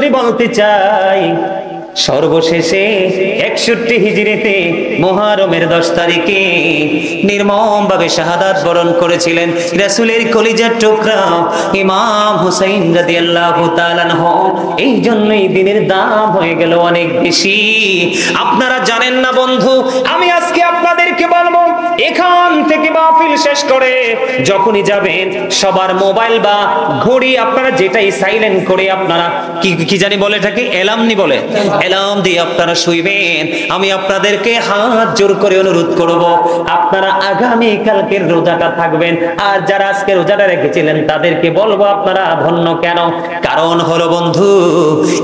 যদি বলতে চাই, সর্বশেষে 61 হিজরিতে মুহররমের 10 তারিখে নির্মম ভাবে শাহাদাত বরণ করেছিলেন রাসূলের কলিজার টুকরা ইমাম হুসাইন রাদিয়াল্লাহু তাআলা আনহু। এই জন্যই দিনের দাম হয়ে গেল অনেক বেশি। আপনারা জানেন না বন্ধু, আমি আজকে আপনাদেরকে বলবো, এখান থেকে মাহফিল শেষ করে যখনই যাবেন সবার মোবাইল বা ঘড়ি আপনারা যেটাই সাইলেন্ট করে, আপনারা কি জানি বলে এটাকে এলার্মনি বলে, এলার্ম দিয়ে আপনারা শুইবেন। আমি আপনাদেরকে হাত জোর করে অনুরোধ করব, আপনারা আগামী কালকের রোজাটা থাকবেন। আর যারা আজকে রোজাটা রেখেছিলেন তাদেরকে বলবো আপনারা ধন্য কেন? কারণ হলো বন্ধু,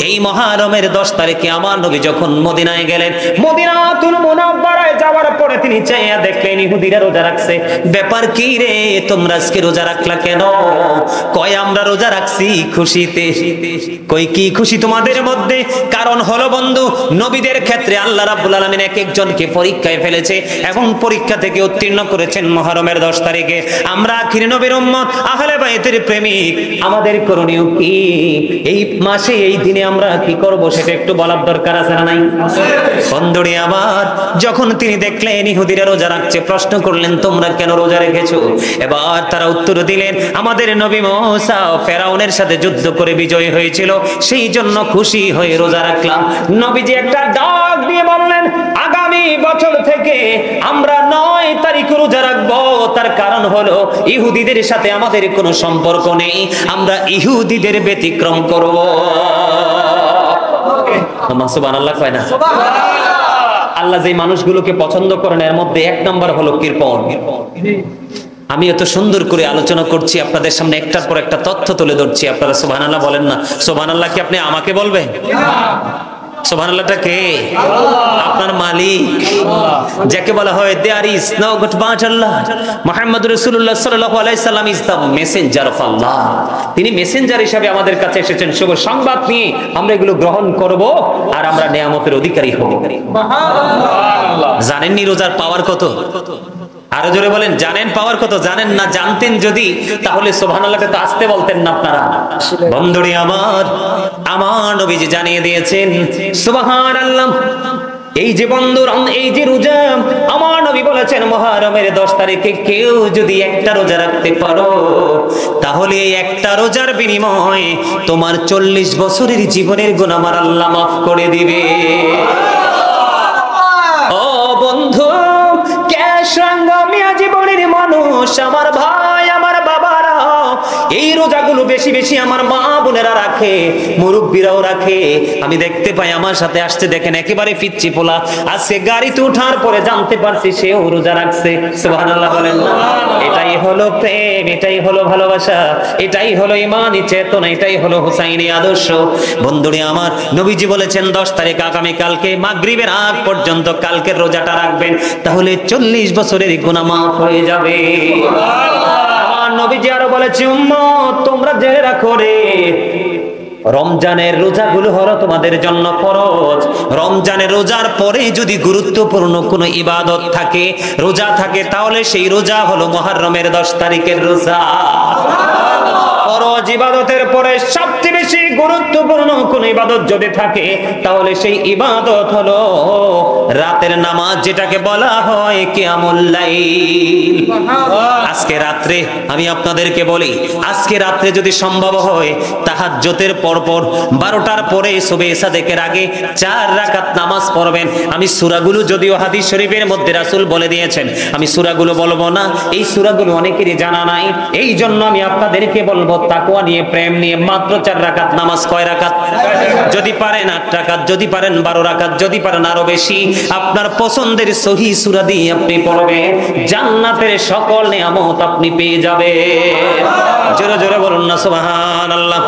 এই মুহররমের 10 তারিখে আমার নবী যখন মদিনায় গেলেন, মদিনাতুল মুনাওয়ারায় যাওয়ার পরে তিনি চাইয়া দেখলেন ইহুদিরা রোজা রাখছে। ব্যাপার কি রে, তোমরা আজকে রোজা রাখলা কেন? কয় আমরা রোজা রাখছি খুশিতে। কই কি খুশি তোমাদের মধ্যে? কারণ হলো বন্ধু, নবীদের ক্ষেত্রে আল্লাহ রাব্বুল আলামিন এক একজনকে পরীক্ষায় ফেলেছে এবং পরীক্ষা থেকে উত্তীর্ণ করেছেন মুহররমের 10 তারিখে। আমরা আখির নবীর উম্মত, আহলে বাইতের প্রেমিক, আমাদের করণীয় কি? এই মাসে এই দিনে আমরা কি করব সেটা একটু বলার দরকার আছে না নাই? বন্ধুরে আমার, যখন তিনি দেখলেন ইহুদিরা রোজা রাখছে, প্রশ্ন করলেন তোমরা কেন রোজা রেখেছো? এবার তারা উত্তর দিলেন, আমাদের নবী মুসা ফেরাউনের সাথে যুদ্ধ করে বিজয় হয়েছিল, সেই জন্য খুশি হয়ে রোজা রাখলাম। নবীজি একটা ডাক দিয়ে বললেন, আগামী বছর থেকে আমরা 9 তারিখ রোজা রাখবো। তার কারণ হলো ইহুদিদের সাথে আমাদের কোনো সম্পর্ক নেই, আমরা ইহুদিদের ব্যতিক্রম করব। সুবহানাল্লাহ কয় না? আল্লাহ যে মানুষগুলোকে পছন্দ করেন এর মধ্যে 1 নাম্বার হলো কৃপণ। আমি এত সুন্দর করে আলোচনা করছি, আপনাদের সামনে একটার পর একটা তথ্য তুলে ধরছি, আপনারা সুবহানাল্লাহ বলেন না? সুবহানাল্লাহ কি আপনি আমাকে বলবেন? সুবহানাল্লাহটা কে? আপনার মালিক, যাকে বলা হয় there is no god but Allah. মুহাম্মদুর রাসূলুল্লাহ সাল্লাল্লাহু আলাইহি সাল্লাম is the messenger of Allah. তিনি মেসেঞ্জার হিসেবে আমাদের কাছে এসেছেন শুভ সংবাদ নিয়ে। আমরা এগুলো গ্রহণ করব আর আমরা নিয়ামতের অধিকারী হব। সুবহানাল্লাহ। জানেননি রোজার পাওয়ার কত? আরো জোরে বলেন, জানেন পাওয়ার কত? জানেন না? জানতেন যদি তাহলে সুবহানাল্লাহকে তো আসতে বলতেন না আপনারা। বন্ধুরে আমার, আমার নবীজি জানিয়ে দিয়েছেন সুবহানাল্লাহ। এই যে বন্ধুর, এই যে রোজা, আমার নবী বলেছেন মুহররমের 10 তারিখে কেউ যদি একটা রোজা রাখতে পারো, তাহলে এই একটা রোজার বিনিময়ে তোমার 40 বছরের জীবনের গুনাহ আমার আল্লাহ মাফ করে দিবে। ও বন্ধু, সংগ্রামিয়া জীবনের মানুষ, আমার ভাই, আমার বাবারা, এই রোজাগুলো বেশি বেশি আমার মা বোনেরা রাখে, মুরব্বীরাও রাখে। আমি দেখতে পাই আমার সাথে আসতে, দেখেন একেবারে পিচ্চি পোলা, আজকে গাড়িতে ওঠার পরে জানতে পারছি সেও রোজা রাখছে। সুবহানাল্লাহ বলেন না? এটাই হলো প্রেম, এটাই হলো ভালোবাসা, এটাই হলো ঈমানি চেতনা, এটাই হলো হুসাইনি আদর্শ। বন্ধুরে আমার, নবীজি বলেছেন 10 তারিখ আগামী কালকে মাগরিবের আগ পর্যন্ত কালকের রোজাটা রাখবেন, তাহলে 40 বছরের গুনাহ মাফ হয়ে যাবে। আমার নবীজি আরো বলেছে, উম্মত তোমরা জেনে রাখো রে, রমজানের রোজাগুলো হলো তোমাদের জন্য ফরজ। রমজানের রোজার পরে যদি গুরুত্বপূর্ণ কোনো ইবাদত থাকে, রোজা থাকে, তাহলে সেই রোজা হলো মুহররমের 10 তারিখের রোজা। ফরজ ইবাদতের পরে সবচেয়ে বেশি গুরুত্বপূর্ণ কোন ইবাদত যদি থাকে, তাহলে সেই ইবাদত হলো রাতের নামাজ, যেটাকে বলা হয় কিয়ামুল লাইল। আজকে রাত্রে আমি আপনাদেরকে বলি, আজকে রাত্রে যদি সম্ভব হয় তাহাজ্জুদের পরপর 12টার পরে সুবহে সাদেকের আগে 4 রাকাত নামাজ পড়বেন। আমি সূরাগুলো যদিও হাদিস শরীফের মধ্যে রাসূল বলে দিয়েছেন, আমি সূরাগুলো বলবো না, এই সূরাগুলো অনেকেরই জানা নাই। এই জন্য আমি আপনাদেরকে বলবো তাকওয়া নিয়ে, প্রেম নিয়ে মাত্র 4 রাকাত নামাজ। কয় রাকাত? যদি পারেন 8 রাকাত, যদি পারেন 12 রাকাত, যদি পারেন আরো বেশি, আপনার পছন্দের সহিহ সূরা দিয়ে আপনি পড়বেন, জান্নাতের সকল নিয়ামত আপনি পেয়ে যাবেন। জোরে জোরে বলুন না সুবহানাল্লাহ,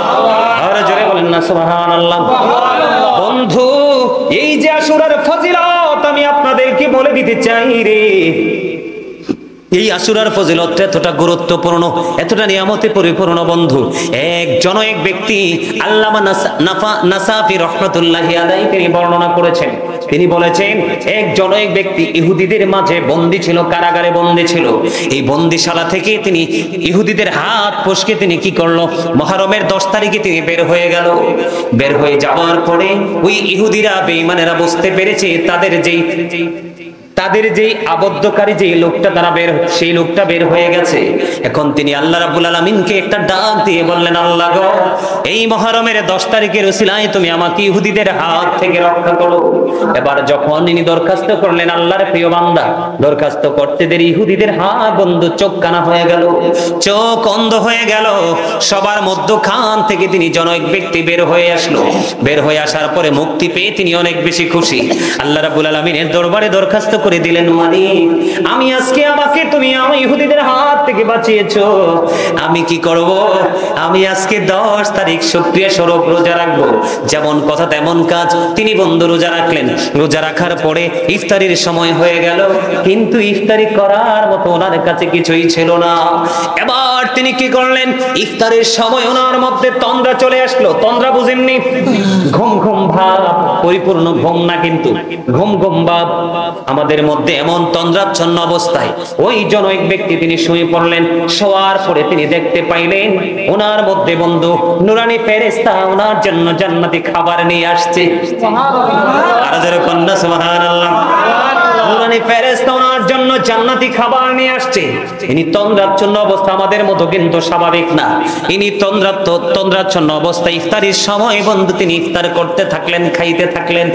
আরো জোরে বলেন না সুবহানাল্লাহ। বন্ধু, এই যে আশুরার ফজিলত আমি আপনাদেরকে বলে দিতে চাই রে, এই আশুরার ফজিলতটা এতটা গুরুত্বপূর্ণ, এতটা নিয়ামতে পরিপূর্ণ বন্ধু। এক ব্যক্তি আল্লামা নাসাফি রাহমাতুল্লাহি আলাইহি তিনি বর্ণনা করেছেন। তিনি বলেছেন এক ব্যক্তি ইহুদিদের মাঝে বন্দী ছিল, কারাগারে বন্দী ছিল। এই বন্দিশালা থেকে তিনি ইহুদিদের হাত ফসকে তিনি কি করলো, মুহররমের 10 তারিখে তিনি বের হয়ে গেল। বের হয়ে যাওয়ার পরে ওই ইহুদিরা বেঈমানেরা বুঝতে পেরেছে তাদের যেই আবদ্ধকারী যে লোকটা সেই লোকটা বের হয়ে গেছে। এখন তিনি আল্লাহ রাব্বুল আলামিনকে একটা ডাক দিয়ে বললেন, আল্লাহ গো, এই মুহররমের 10 তারিখের উসিলায় তুমি আমাকে ইহুদিদের হাত থেকে রক্ষা করো। এবার যখন তিনি দরখাস্ত করলেন, আল্লাহর প্রিয় বান্দা দরখাস্ত করতে দেরি ইহুদিদের হাত বন্ধ, চোখ কানা হয়ে গেল, চোখ অন্ধ হয়ে গেল। সবার মধ্যখান থেকে তিনি জনৈক ব্যক্তি বের হয়ে আসলো। বের হয়ে আসার পরে মুক্তি পেয়ে তিনি অনেক বেশি খুশি। আল্লাহ রাব্বুল আলামিনের দরবারে দরখাস্ত করে দিলেন, মালিক, আমি আজকে আমাকে তুমি আমার ইহুদিদের হাত থেকে বাঁচিয়েছো, আমি কি করব? আমি আজকে 10 তারিখ শুকরিয়া স্বরূপ রোজা রাখবো। যেমন কথা তেমন কাজ, তিনি বন্ধু রোজা রাখলেন। রোজা রাখার পরে ইফতারির সময় হয়ে গেল, কিন্তু ইফতারি করার মতো ওনার কাছে কিছুই ছিল না। এবার তিনি কি করলেন, ইফতারের সময় ওনার মধ্যে তন্দ্রা চলে আসলো। তন্দ্রা বুঝেননি? ঘুম ঘুম ভাব, পরিপূর্ণ ঘুম না, কিন্তু ঘুম ঘুম ভাব আমাদের মধ্যে এমন তন্দ্রাচ্ছন্ন অবস্থায় ওই জনৈক ব্যক্তি তিনি শুয়ে পড়লেন। শোয়ার পরে তিনি দেখতে পাইলেন ওনার মধ্যে বন্ধু নুরানি ফেরেশতা ওনার জন্য জান্নাতি খাবার নিয়ে আসছে। আর যারা কন্যা সুবহানাল্লাহ, নুরানি ফেরেশতা ওনার জন্য জান্নাতি খাবার নিয়ে আসছে। ইনি তন্দ্রাচ্ছন্ন অবস্থা, আমাদের মতো কিন্তু স্বাভাবিক না। ইনি তন্দ্রাচ্ছন্ন অবস্থায় ইফতারির সময় বন্ধু তিনি ইফতার করতে থাকলেন, খাইতে থাকলেন।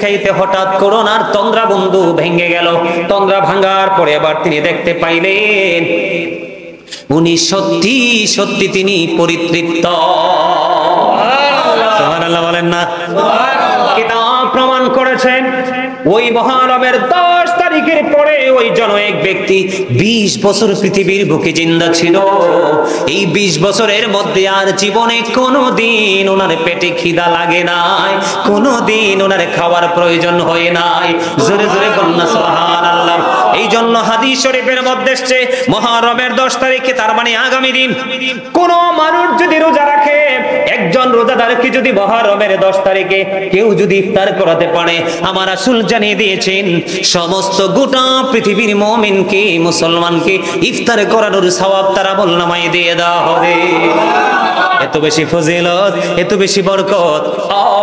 খাইতে হঠাৎ করোনার তন্দ্রা বন্ধু ভেঙে গেল। তন্দ্রা ভাঙার পরে আবার তিনি দেখতে পাইলেন উনি সত্যি তিনি পরিতৃপ্ত। সুবহানাল্লাহ বলেন না? কিতাব প্রমাণ করেছেন ওই মুহররমের 10 তারিখের পরে ওই জনৈক ব্যক্তি 20 বছর পৃথিবীর বুকে জিন্দা ছিল। এই 20 বছরের মধ্যে আর জীবনে কোনোদিন ওনার পেটে খিদা লাগে নাই, কোনোদিন ওনার খাওয়ার প্রয়োজন হয় নাই। জোরে জোরে বলনা সুবহানাল্লাহ। এই জন্য হাদিস শরীফের মধ্যে এসেছে মুহররমের 10 তারিখে, তার মানে আগামী দিন, কোন মানুষ যদি রোজা রাখে, একজন রোজাদারকে যদি মুহররমের 10 তারিখে কেউ যদি ইফতার করাতে পারে, আমার রাসূল জানিয়ে দিয়েছেন সমস্ত গোটা পৃথিবীর মুমিনকে, মুসলমানকে ইফতার করানোর সওয়াব তার আমলনামায় দিয়ে দেওয়া হবে। এত বেশি ফজিলত, এত বেশি বরকত।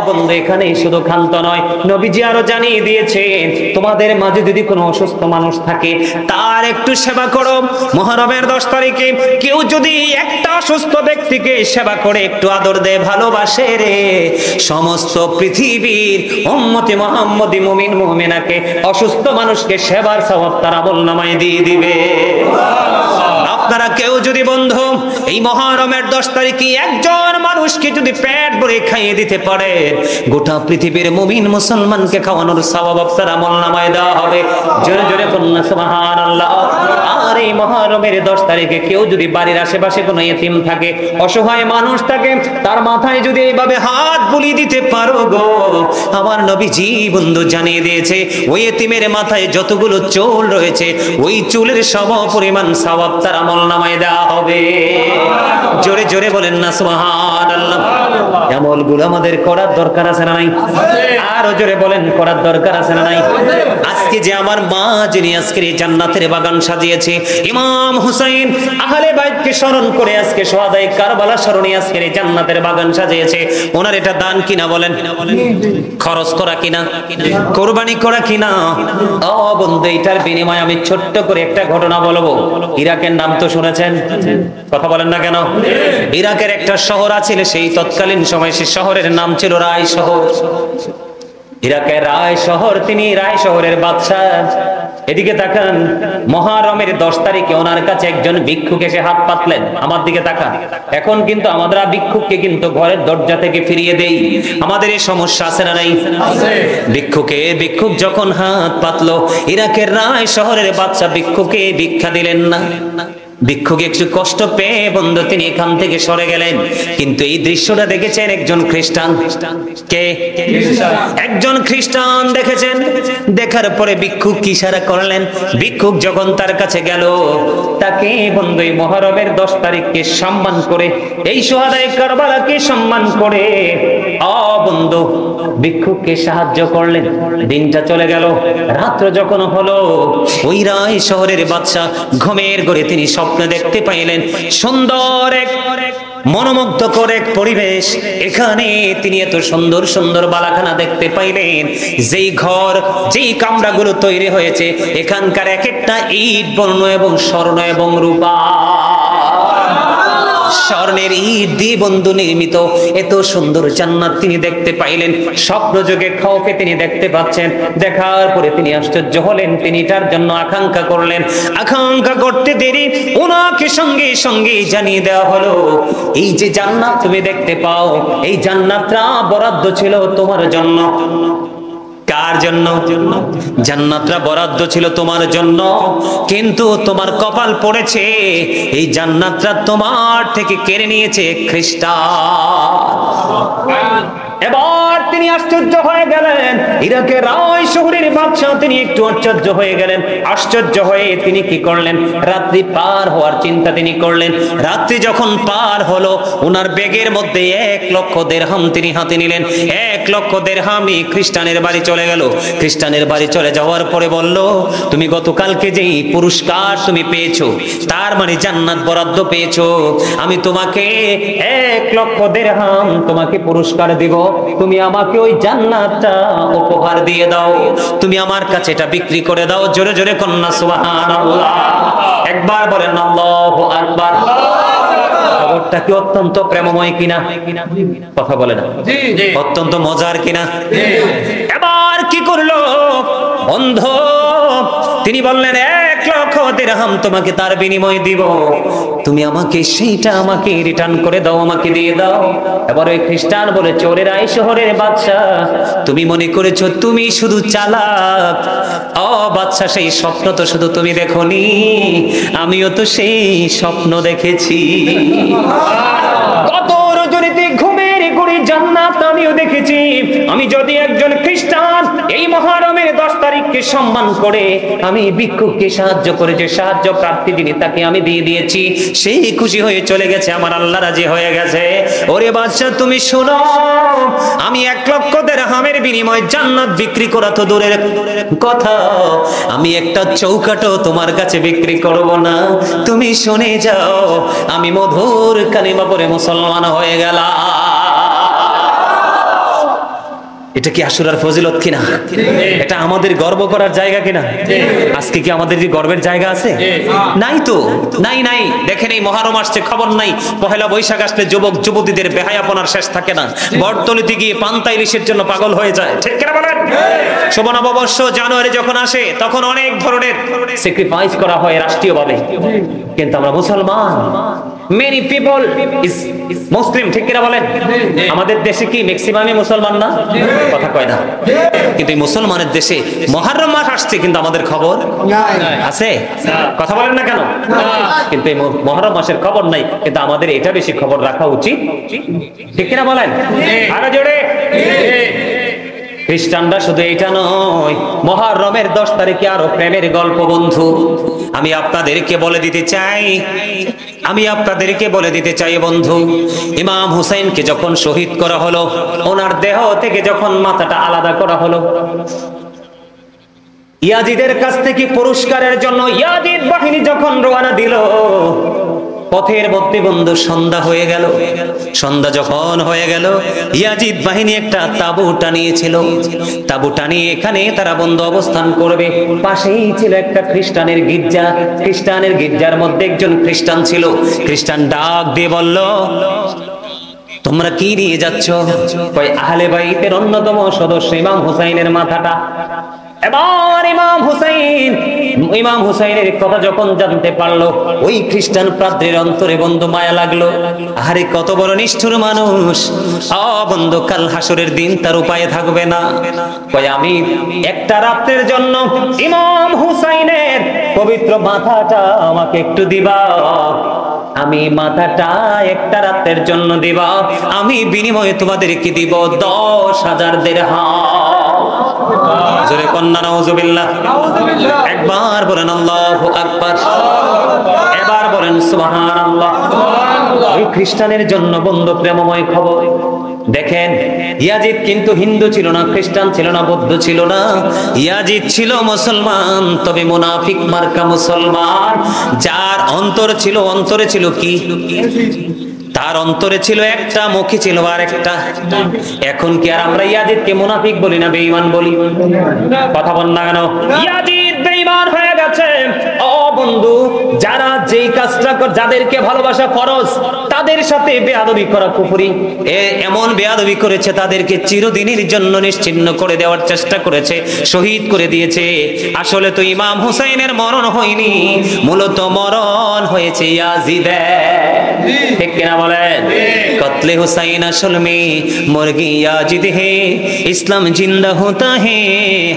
বন্ধু, এখানে শুধু ক্ষান্ত নয়, নবীজি আরো জানিয়ে দিয়েছেন তোমাদের মাঝে যদি কোনো অসুস্থ মানুষ থাকে তার একটু সেবা করো। মুহররমের 10 তারিখে কেউ যদি একটা অসুস্থ ব্যক্তিকে সেবা করে, একটু আদর দেয়, ভালোবাসে রে, সমস্ত পৃথিবীর উম্মতে মুহাম্মদী মুমিন মুমিনাকে, অসুস্থ মানুষকে সেবার সওয়াব তার আমলনামায় দিয়ে দিবে। আপনারা কেউ যদি বন্ধু এই মুহররমের 10 তারিখে একজন মানুষকে যদি পেট ভরে খাইয়ে দিতে পারে, গোটা পৃথিবীর মুমিন মুসলমানকে খাওয়ানোর সওয়াব আপনার আমলনামায় দেওয়া হবে। জোরে জোরে বলুন সুবহানাল্লাহ। আর এই মুহররমের 10 তারিখে কেউ যদি বাড়ির আশেপাশে কোনো ইতিম থাকে, অসহায় মানুষ থাকে, তার মাথায় যদি এইভাবে হাত বুলিয়ে দিতে পারো গো, আমার নবীজি বন্ধু জানিয়ে দিয়েছে ওই ইতিমের মাথায় যতগুলো চুল রয়েছে ওই চুলের সম পরিমাণ সওয়াব তার আমলনামায় দেওয়া হবে। জোরে জোরে বলেন না সুবহানাল্লাহ। আমলগুলো আমাদের করার দরকার আছে না নাই? আরো জোরে বলেন, করার দরকার আছে না নাই? আজকে যে আমার মা যিনি আজকের এই জান্নাতের বাগান সাজিয়েছে, ইমাম হুসাইন আহলে বাইতকে স্মরণ করে আজকে শহাদায়ে কারবালা স্মরণে আজকের এই জান্নাতের বাগান সাজিয়েছে, ওনার এটা দান কিনা বলেন? খরচ করা কিনা? কুরবানি করা কিনা? ও বন্ধু, এটার বিনিময়ে আমি ছোট্ট করে একটা ঘটনা বলবো। ইরাকের নাম তো শুনেছেন, কথা বলেন না কেন? ইরাকের একটা শহর আছে, সেই তৎকালীন সময় সেই শহরের নাম ছিল রায় শহর। ইরাকের রায় শহর, তিনি রায় শহরের বাদশা। এদিকে তাকান, মুহররমের 10 তারিখে ওনার কাছে একজন ভিক্ষুক এসে হাত পাতলেন। আমার দিকে তাকান। এখন কিন্তু আমরা ভিক্ষুককে কিন্তু ঘরের দরজা থেকে ফিরিয়ে দেই। আমাদের এই সমস্যা আছে না নাই? ভিক্ষুক যখন হাত পাতলো, ইরাকের রায় শহরের বাদশা ভিক্ষুকে ভিক্ষা দিলেন না। ভিক্ষুক একটু কষ্ট পেয়ে বন্ধু তিনি এখান থেকে সরে গেলেন। কিন্তু এই দৃশ্যটা দেখেছেন একজন খ্রিস্টান। কে? একজন খ্রিস্টান দেখেছেন। দেখার পরে ভিক্ষুক কি ইশারা করলেন? ভিক্ষুক যখন তার কাছে গেল, তাকে বন্ধু এই মুহররমের 10 তারিখকে সম্মান করে, এই শুহাদায়ে কারবালাকে সম্মান করে বন্ধু ভিক্ষুককে সাহায্য করলেন। দিনটা চলে গেল, রাত্র যখন হলো, ওই রায় শহরের বাদশা ঘুমের ঘরে তিনি স্বপ্ন দেখতে পাইলেন সুন্দর এক মনোমুগ্ধকর এক পরিবেশ। এখানে তিনি এত সুন্দর সুন্দর বালাখানা দেখতে পাইলেন, যেই ঘর যেই কামরাগুলো তৈরি হয়েছে এখানকার এক একটা ইট বর্ণ এবং স্বর্ণ এবং রূপা, স্বর্ণের ইট দিয়ে বন্ধু নির্মিত এত সুন্দর জান্নাত তিনি দেখতে পাইলেন। স্বপ্ন যোগে খাওকে তিনি দেখতে পাচ্ছেন। দেখার পরে তিনি আশ্চর্য হলেন, তিনি তার জন্য আকাঙ্ক্ষা করলেন। আকাঙ্ক্ষা করতে দেরি ওনাকে সঙ্গে সঙ্গে জানিয়ে দেওয়া হলো, এই যে জান্নাত তুমি দেখতে পাও, এই জান্নাতটা বরাদ্দ ছিল তোমার জন্য। কার জন্য? জান্নাতটা বরাদ্দ ছিল তোমার জন্য, কিন্তু তোমার কপাল পড়েছে এই জান্নাতটা তোমার থেকে কেড়ে নিয়েছে খ্রিস্টান। এবার তিনি আশ্চর্য হয়ে গেলেন। ইরাকের রায় শহরের বাদশা তিনি একটু আশ্চর্য হয়ে গেলেন। আশ্চর্য হয়ে তিনি কি করলেন? রাত্রি পার হওয়ার চিন্তা তিনি করলেন। রাত্রি যখন পার হলো, ওনার ব্যাগের মধ্যে 1 লক্ষ দিরহাম তিনি হাতে নিলেন। 1 লক্ষ দিরহামই খ্রিস্টানের বাড়ি চলে গেল। খ্রিস্টানের বাড়ি চলে যাওয়ার পরে বলল, তুমি গতকালকে যেই পুরস্কার তুমি পেয়েছো, তার মানে জান্নাত বরাদ্দ পেয়েছো, আমি তোমাকে 1 লক্ষ দিরহাম তোমাকে পুরস্কার দিব। তুমি আমাকে ওই জান্নাতটা উপহার দিয়ে দাও, তুমি আমার কাছে এটা বিক্রি করে দাও। জোরে জোরে কন্যা সুবহানাল্লাহ। একবার বলেন আল্লাহু আকবার। খবরটা কি অত্যন্ত প্রেমময় কিনা? কথা বলে না? অত্যন্ত মজার কিনা? এবার কি করলো বন্ধু? তিনি বললেন 1 লক্ষ দিরহাম তোমাকে তার বিনিময়ে দিব, তুমি আমাকে সেইটা আমাকে রিটার্ন করে দাও, আমাকে দিয়ে দাও। এবার ওই খ্রিস্টান বলে, চোরের আই শহরের বাদশা, তুমি মনে করেছো তুমি শুধু চালাক? বাদশা, সেই স্বপ্ন তো শুধু তুমি দেখোনি, আমিও তো সেই স্বপ্ন দেখেছি। কত রজনীতে ঘুমের ঘুরে জান্নাত আমিও দেখেছি। আমি যদি একজন খ্রিস্টান এই মুহররমের 10 তারিখকে সম্মান করে আমি ভিক্ষুককে সাহায্য করেছি, সাহায্য প্রার্থী যিনি তাকে আমি দিয়ে দিয়েছি, সেই খুশি হয়ে চলে গেছে, আমার আল্লাহ রাজি হয়ে গেছে। ওরে বাদশা তুমি শোনো, আমি 1 লক্ষ দিরহামের বিনিময়ে জান্নাত বিক্রি করা তো দূরের কথা, আমি একটা চৌকাঠও তোমার কাছে বিক্রি করব না। তুমি শুনে যাও, আমি মধুর কালিমা পড়ে মুসলমান হয়ে গেলাম। এটা কি আশুরার ফজিলত কিনা? এটা আমাদের গর্ব করার জায়গা কিনা? আজকে কি আমাদের কি গর্বের জায়গা আছে? নাই তো, নাই নাই। দেখেন এই মুহররম আসছে, খবর নাই। পহেলা বৈশাখ আসলে যুবক যুবতীদের বেহায়াপনার শেষ থাকে না। বটতলিতে গিয়ে পান্তা ইলিশের জন্য পাগল হয়ে যায়, ঠিক কিনা বলেন? শুভ নববর্ষ জানুয়ারি যখন আসে, তখন অনেক ধরনের স্যাক্রিফাইস করা হয় রাষ্ট্রীয়ভাবে, কিন্তু আমরা মুসলমান, many people is মুসলিম, ঠিক কিনা বলেন? আমাদের দেশে কি ম্যাক্সিমামই মুসলমান না? কথা কয় না। কিন্তু এই মুসলমানের দেশে মুহররম মাস আসছে, কিন্তু আমাদের খবর আছে? কথা বলেন না কেন? কিন্তু এই মুহররম মাসের খবর নাই, কিন্তু আমাদের এটা বেশি খবর রাখা উচিত, ঠিক কিনা বলেন? আরো জোরে। খ্রিস্টানরা শুধু এটা নয়, মুহররমের 10 তারিখে আরো প্রেমের গল্প বন্ধু আমি আপনাদেরকে বলে দিতে চাই বন্ধু। ইমাম হুসাইনকে যখন শহীদ করা হলো, ওনার দেহ থেকে যখন মাথাটা আলাদা করা হলো, ইয়াজিদের কাছ থেকে পুরস্কারের জন্য ইয়াজিদ বাহিনী যখন রওনা দিল, পথের মধ্যে বন্ধু সন্ধ্যা হয়ে গেল। সন্ধ্যা যখন হয়ে গেল, ইয়াজিদ বাহিনী একটা তাঁবু টানিয়েছিল। তাঁবু টানিয়ে এখানে তারা বন্ধু অবস্থান করবে। পাশেই ছিল একটা খ্রিস্টানের গির্জা। খ্রিস্টানের গির্জার মধ্যে একজন খ্রিস্টান ছিল। খ্রিস্টান ডাক দিয়ে বলল, তোমরা কি নিয়ে যাচ্ছ? কই আহলে বাইতের অন্যতম সদস্য ইমাম হুসাইনের মাথাটা। এবার ইমাম হুসাইনের কথা যখন জানতে পারলো, ওই খ্রিস্টান প্রাদ্রের অন্তরে বন্ধু মায়া লাগলো। আরে কত বড় নিষ্ঠুর মানুষ! বন্ধু, কাল হাসরের দিন তার উপায় থাকবে না। কই আমি একটা রাতের জন্য ইমাম হুসাইনের পবিত্র মাথাটা আমাকে একটু দিবা, আমি মাথাটা একটা রাতের জন্য দিবা, আমি বিনিময়ে তোমাদেরকে দিব 10,000 দিরহাম। জোরে কন্যা নাউজুবিল্লাহ। একবার বলেন আল্লাহু আকবার, এবার বলেন সুবহানাল্লাহ। ওই খ্রিস্টানের জন্য বন্ধু প্রেমময় খবর। দেখেন, ইয়াজিদ কিন্তু হিন্দু ছিল না, খ্রিস্টান ছিল না, বৌদ্ধ ছিল না। ইয়াজিদ ছিল মুসলমান, তবে মুনাফিক মার্কা মুসলমান। যার অন্তরে ছিল কি? তার অন্তরে ছিল একটা, মুখে ছিল আর একটা। এখন কি আর আমরা ইয়াজিদকে মুনাফিক বলি না বেঈমান বলি? কথা বল না কেন? ইয়াজিদ বেঈমান হয়ে গেছে। ও বন্ধু, যারা যেই কাজটা যাদেরকে ভালোবাসা ফরজ, তাদের সাথে বেয়াদবি করা কুফরি। এমন বেয়াদবি করেছে, তাদেরকে চিরদিনের জন্য নিশ্চিহ্ন করে দেওয়ার চেষ্টা করেছে, শহীদ করে দিয়েছে। আসলে তো ইমাম হুসাইনের মরণ হয়নি, মূলত মরণ হয়েছে ইয়াজিদের। ঠিক কিনা বলেন? কতলে হুসাইন আসল মে মুরগি ইয়াজিদ হে, ইসলাম জিন্দা হোতা হে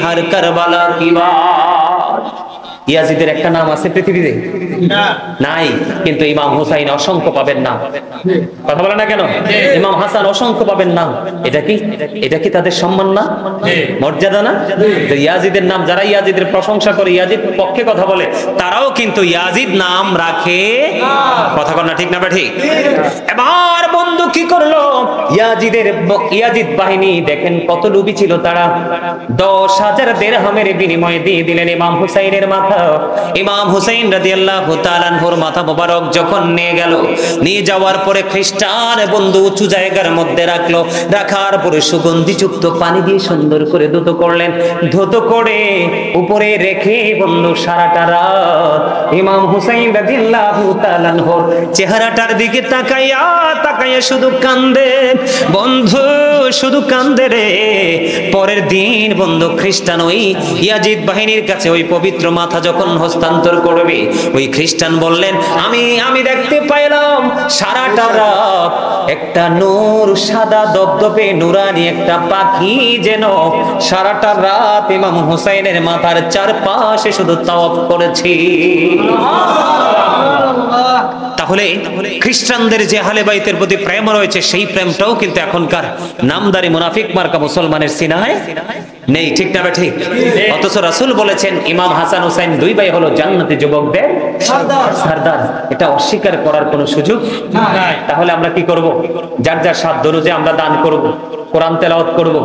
হর কারবালা কি বাত। ইয়াজিদের একটা নাম আছে পৃথিবীতে? নাই। কিন্তু ইমাম হুসাইন অসংখ্য পাবেন নাম। কথা বলে না কেন? ইমাম হাসান অসংখ্য পাবেন নাম। এটা কি তাদের সম্মান না, মর্যাদা না? ইয়াজিদের নাম, যারা ইয়াজিদের প্রশংসা করে, ইয়াজিদ পক্ষে কথা বলে, তারাও কিন্তু ইয়াজিদ নাম রাখে। কথা বল না, ঠিক না? ঠিক। এবার বন্ধু কি করলো? ইয়াজিদ বাহিনী দেখেন কত লোভী ছিল তারা। 10,000 দিরহামের বিনিময়ে দিয়ে দিলেন ইমাম হুসাইনের মাথা। ইমাম হুসাইন রাদিয়াল্লাহু তাআলা আনহুর মাথা মোবারক যখন নিয়ে যাওয়ার পরে খ্রিস্টান বন্ধু উঁচু জায়গার মধ্যে রাখলো। রাখার পরে সুগন্ধিযুক্ত পানি দিয়ে সুন্দর করে ধৌত করলেন। ধৌত করে উপরে রেখে বন্ধু সারাটা রাত ইমাম হুসাইন রাদিয়াল্লাহু তাআলা আনহুর চেহারাটার দিকে তাকাইয়া শুধু কান্দে বন্ধু, শুধু কান্দে রে। পরের দিন বন্ধু খ্রিস্টান ওই ইয়াজিদ বাহিনীর কাছে ওই পবিত্র মাথা যখন হস্তান্তর করবে, ওই খ্রিস্টান বললেন, আমি দেখতে পাইলাম সারাটা রাত একটা নূর, সাদা দবদবে নুরানি একটা পাখি যেন সারাটা রাত ইমাম হুসাইনের মাথার চারপাশে শুধু তাওয়াফ করেছি। তাহলে খ্রিস্টানদের যে আহলে বাইতের প্রতি প্রেম রয়েছে, সেই প্রেমটাও কিন্তু এখনকার নামদারি মুনাফিক মার্কা মুসলমানের সিনায় নেই। ঠিক না? ঠিক। অথচ রাসূল বলেছেন ইমাম হাসান হুসাইন দুই ভাই হলো জান্নাতি যুবকদের সরদার। এটা অস্বীকার করার কোনো সুযোগ নাই। তাহলে আমরা কি করব? যার যার সাধ্য অনুযায়ী আমরা দান করব, কোরআন তেলাওয়াত করব,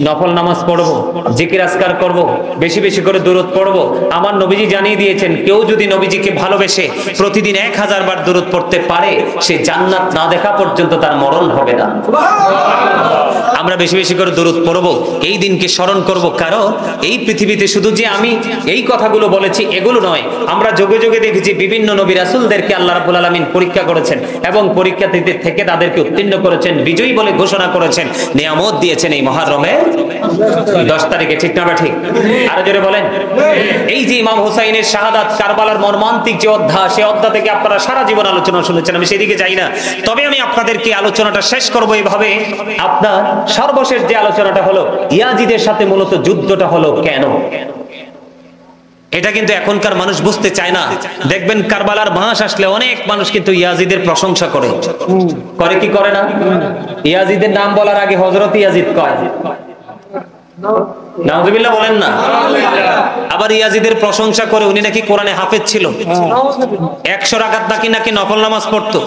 নফল নামাজ পড়ব, জিকির আজকার করব, বেশি বেশি করে দুরূদ পড়ব। আমার নবীজি জানিয়ে দিয়েছেন, কেউ যদি নবীজিকে ভালোবেসে প্রতিদিন 1000 বার দুরূদ পড়তে পারে, সে জান্নাত না দেখা পর্যন্ত তার মরণ হবে না। আমরা বেশি বেশি করে দুরূদ পড়ব, এই দিনকে স্মরণ করব। কারণ এই পৃথিবীতে শুধু যে আমি এই কথাগুলো বলেছি এগুলো নয়, আমরা যোগে যোগে দেখেছি বিভিন্ন নবী রাসূলদেরকে আল্লাহ রাব্বুল আলামিন পরীক্ষা করেছেন এবং পরীক্ষা থেকে তাদেরকে উত্তীর্ণ করেছেন, বিজয়ী বলে ঘোষণা করেছেন, নিয়ামত দিয়েছেন এই মুহররমের 10 তারিখে। ঠিক না? ঠিক। আরো জোরে বলেন। এই যে ইমাম হুসাইনের শাহাদাত, কারবালার মর্মান্তিক যে অধ্যায়, সেই অধ্যায় থেকে আপনারা সারা জীবন আলোচনা শুনেছেন, আমি সেদিকে যাই না। তবে আমি আপনাদেরকে আলোচনাটা শেষ করবো এইভাবে। আপনার সর্বশেষ যে আলোচনাটা হলো ইয়াজিদের সাথে মূলত যুদ্ধটা হলো কেন, এটা কিন্তু এখনকার মানুষ বুঝতে চায় না। দেখবেন কারবালার মাস আসলে অনেক মানুষ কিন্তু ইয়াজিদের প্রশংসা করে কি করে না? ইয়াজিদের নাম বলার আগে হযরত ইয়াজিদ কয়, নাউজুবিল্লাহ বলেন না? আবার ইয়াজিদের প্রশংসা করে উনি নাকি কোরআনে হাফেজ ছিল, 100 রাকাত নাকি নফল নামাজ পড়তো।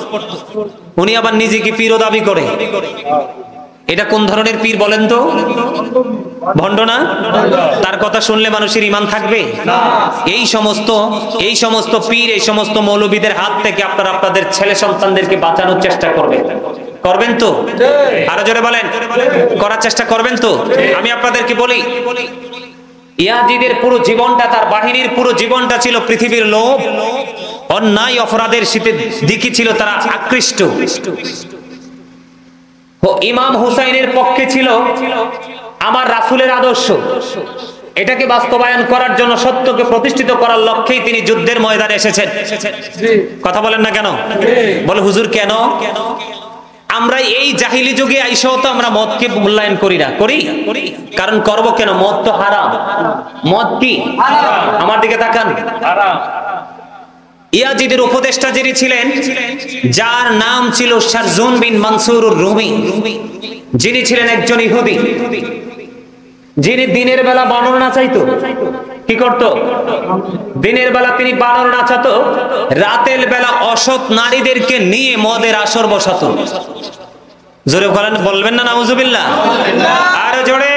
উনি আবার নিজেকে পীর দাবি করে। এটা কোন ধরনের পীর বলেন তো? ভণ্ড না? তার কথা শুনলে মানুষের ঈমান থাকবে? এই সমস্ত পীর, এই সমস্ত মৌলবীদের হাত থেকে আপনারা আপনাদের ছেলে সন্তানদেরকে বাঁচানোর চেষ্টা করবেন তো? আরো জোরে বলেন, করার চেষ্টা করবেন তো? আমি আপনাদেরকে বলি, ইয়াজিদের পুরো জীবনটা, তার বাহিনীর পুরো জীবনটা ছিল পৃথিবীর লোভ, অন্যায় অপরাধের দিকে ছিল তারা আকৃষ্ট। ইমাম হুসাইনের পক্ষে ছিল আমার রাসূলের আদর্শ। এটাকে বাস্তবায়ন করার জন্য, সত্যকে প্রতিষ্ঠিত করার লক্ষ্যেই তিনি যুদ্ধের ময়দানে এসেছেন। কথা বলেন না কেন? বলে হুজুর কেন? আমরা এই জাহিলি যুগে আইসাও তো আমরা মদকে মূল্যায়ন করি না, করি? কারণ করব কেন? মদ তো হারাম। মদ কি? আমার দিকে তাকান। ইয়াজিদের উপদেষ্টা যিনি ছিলেন, যার নাম ছিল শারজুন বিন মানসুর রুমি, যিনি ছিলেন একজন ইহুদি, যিনি দিনের বেলা বানর নাচাইতো। কি করতো? দিনের বেলা তিনি বানর নাচাতো, রাতের বেলা অসৎ নারীদেরকে নিয়ে মদের আসর বসাতো। জোরে বলবেন না নাউজুবিল্লাহ? আরে জোরে।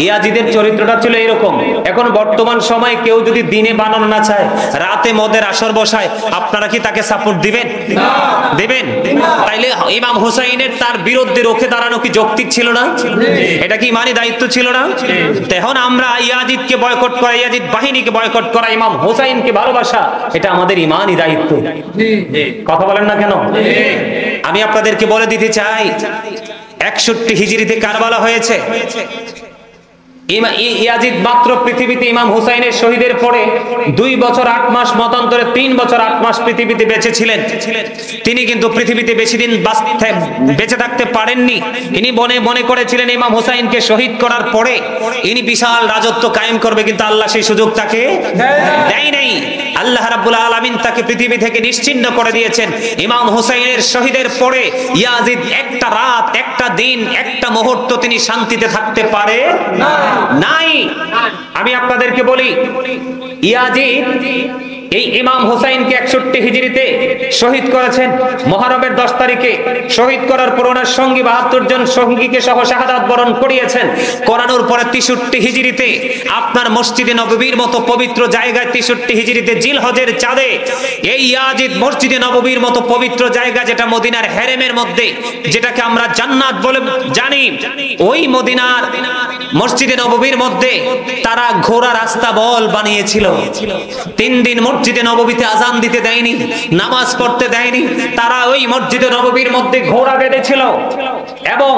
ইয়াজিদের চরিত্রটা ছিল এরকম। এখন বর্তমান সময়ে কেউ যদি দিনে বানর নাচায়, রাতে মদের আসর বসায়, আপনারা কি তাকে সাপোর্ট দিবেন? দিবেন? তাইলে ইমাম হুসাইনের তার বিরুদ্ধে রুখে দাঁড়ানো কি যৌক্তিক ছিল না? এটা কি ইমানি দায়িত্ব ছিল না? এখন আমরা ইয়াজিদকে বয়কট করা, ইয়াজিদ বাহিনীকে বয়কট করা, ইমাম হুসাইনকে ভালোবাসা, এটা আমাদের ইমানি দায়িত্ব। কথা বলেন না কেন? আমি আপনাদেরকে বলে দিতে চাই, 61 হিজরিতে কারবালা হয়েছে। ইয়াজিদ মাত্র পৃথিবীতে ইমাম হুসাইনের শহীদের পরে 2 বছর 8 মাস, মতান্তরে 3 বছর 8 মাস পৃথিবীতে বেঁচে ছিলেন। তিনি কিন্তু পৃথিবীতে বেশি দিন বেঁচে থাকতে পারেননি। ইনি মনে করেছিলেন ইমাম হুসাইনকে শহীদ করার পরে ইনি বিশাল রাজত্ব কায়েম করবে, কিন্তু আল্লাহ সেই সুযোগ তাকে দেয় নাই। আল্লাহ রাব্বুল আলামিন তাকে পৃথিবী থেকে নিশ্চিহ্ন করে দিয়েছেন। ইমাম হুসাইনের শহীদের পরে ইয়াজিদ একটা রাত, একটা দিন, একটা মুহূর্ত তিনি শান্তিতে থাকতে পারে নাই। আমি আপনাদেরকে বলি, ইয়াজিদ এই ইমাম হুসাইনকে 61 হিজরিতে শহীদ করেছেন। মুহররমের 10 তারিখে শহীদ করার পর ওনার সঙ্গী 72 জন সঙ্গীকে সহ শাহাদাত বরণ করিয়েছেন। করানোর পরে 63 হিজরিতে আপনার মসজিদে নববীর মতো পবিত্র জায়গায়, 63 হিজরিতে জিলহজের চাঁদে এই ইয়াজিদ মসজিদে নববীর মতো পবিত্র জায়গা, যেটা মদিনার হেরেমের মধ্যে, যেটাকে আমরা জান্নাত বলে জানি, ওই মদিনার মসজিদে নববীর মধ্যে তারা ঘোড়া রাস্তা বল বানিয়েছিল। 3 দিন মসজিদে নববীতে আজান দিতে দেয়নি, নামাজ পড়তে দেয়নি। তারা ওই মসজিদে নববীর মধ্যে ঘোড়া বেঁধেছিল এবং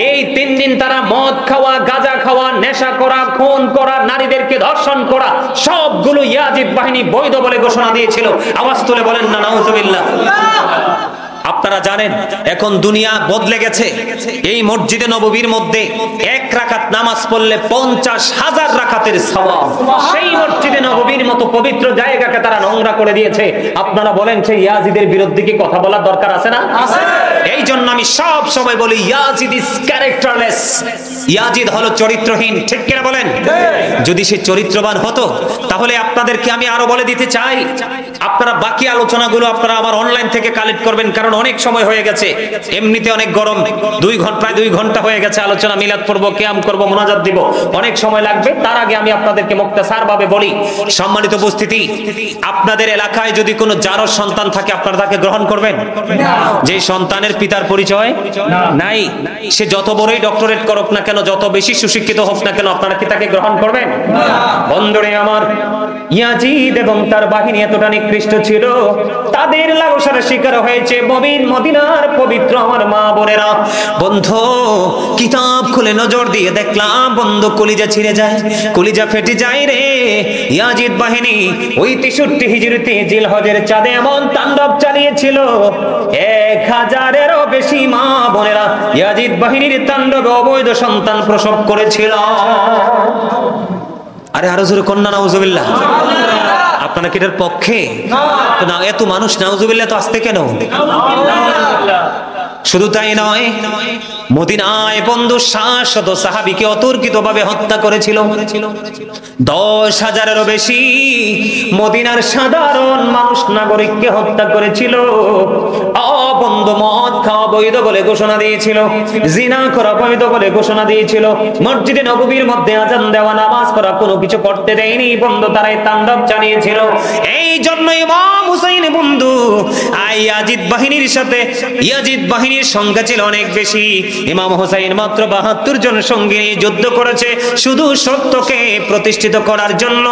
এই 3 দিন তারা মদ খাওয়া, গাঁজা খাওয়া, নেশা করা, খুন করা, নারীদেরকে ধর্ষণ করা, সবগুলো ইয়াজিদ বাহিনী বৈধ বলে ঘোষণা দিয়েছিল। আওয়াজ তুলে বলেন না নাউজুবিল্লাহ। আপনারা জানেন এখন দুনিয়া বদলে গেছে। এই মসজিদে নববীর মধ্যে 1 রাকাত নামাজ পড়লে 50,000 রাকাতের সওয়াব। সেই মসজিদে নববীর মতো পবিত্র জায়গাকে তারা নোংরা করে দিয়েছে। আপনারা বলেন সেই ইয়াজিদের বিরুদ্ধে কি কথা বলার দরকার আছে না? আছে। এই জন্য আমি সব সময় বলি, ইয়াজিদ ইজ ক্যারেক্টারলেস। ইয়াজিদ হলো চরিত্রহীন। ঠিক কিনা বলেন? যদি সে চরিত্রবান হতো তাহলে আপনাদেরকে আমি আরো বলে দিতে চাই, আপনারা বাকি আলোচনাগুলো আপনারা আমার অনলাইন থেকে কালেক্ট করবেন, কারণ অনেক সময় হয়ে গেছে। এমনিতে অনেক গরম, প্রায় 2 ঘন্টা হয়ে গেছে আলোচনা। মিলাদ পড়বো, কিয়াম করবো, মুনাজাত দিব, অনেক সময় লাগবে। তার আগে আমি আপনাদেরকে মুক্তাসার ভাবে বলি, সম্মানিত উপস্থিতি, আপনাদের এলাকায় যদি কোনো জারজ সন্তান থাকে, আপনারা তাকে গ্রহণ করবেন? যে সন্তানের পিতার পরিচয় নাই, সে যত বড়ই ডক্টরেট করুক না কেন, যত বেশি সুশিক্ষিত হোক না কেন, আপনারা কি তাকে গ্রহণ করবেন? বন্ধুরে আমার, ইয়াজিদ এবং তার বাহিনী এতটা নিকৃষ্ট ছিল, তাদের লালসার শিকার হয়েছে মদিনার পবিত্র আমার মা বোনেরা। বন্ধু, কিতাব খুলে নজর দিয়ে দেখলাম, বন্ধু, কলিজা ছিঁড়ে যায়, কলিজা ফেটে যায় রে। ইয়াজিদ বাহিনী ওই 63 হিজরিতে জিলহজের চাঁদে এমন তাণ্ডব চালিয়েছিল, 1000-এরও বেশি মা বোনেরা ইয়াজিদ বাহিনীর তাণ্ডবে অবৈধ সন্তান প্রসব করেছিল। আরে আরো জোরে কন্যা নাউজুবিল্লাহ। আপনারা কি এটার পক্ষে? না, এত মানুষ নাউজুবিল্লাহ তো আসতে কেন? শুধু তাই নয়, মদিনায় বন্ধু 700 সাহাবীকে অতর্কিতভাবে হত্যা করেছিল। 10,000-এরও বেশি মদিনার সাধারণ মানুষ, নাগরিককে হত্যা করেছিল। বন্ধু, মদ খাওয়া বৈধ বলে ঘোষণা দিয়েছিল, জিনা করা বৈধ বলে ঘোষণা দিয়েছিল, মসজিদে নববীর মধ্যে আজান দেওয়া, নামাজ পড়া কোনো কিছু করতে দেয়নি। বন্ধু, তারাই তাণ্ডব চালিয়েছিল। এই জন্য ইমাম হুসাইন বন্ধু ইয়াজিদ বাহিনীর সাথে, ইয়াজিদ বাহিনীর সংখ্যা ছিল অনেক বেশি। ইমাম হুসাইন মাত্র 72 জন সঙ্গী নিয়ে যুদ্ধ করেছে, শুধু সত্যকে প্রতিষ্ঠিত করার জন্য।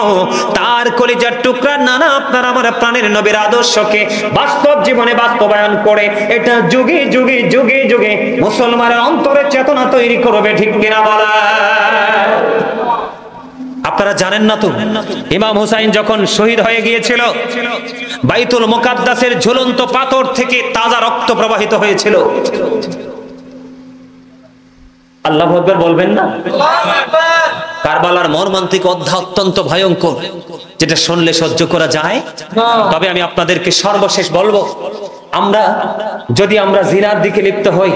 তার কলিজার টুকরা নানা আপনার আমার প্রাণের নবীর আদর্শকে বাস্তব জীবনে বাস্তবায়ন করে এটা যুগে যুগে যুগে যুগে মুসলমানের অন্তরে চেতনা তৈরি করবে। ঠিক কিনা বলা? আপনারা জানেন না তো, ইমাম হুসাইন যখন শহীদ হয়ে গিয়েছিল, বাইতুল মুকাদ্দাসের ঝুলন্ত পাথর থেকে তাজা রক্ত প্রবাহিত হয়েছিল। আল্লাহু আকবার বলবেন না? কারবালার মর্মান্তিক অধ্যায় অত্যন্ত ভয়ঙ্কর, যেটা শুনলে সহ্য করা যায়। তবে আমি আপনাদেরকে সর্বশেষ বলবো, আমরা যদি আমরা জিনার দিকে লিপ্ত হই,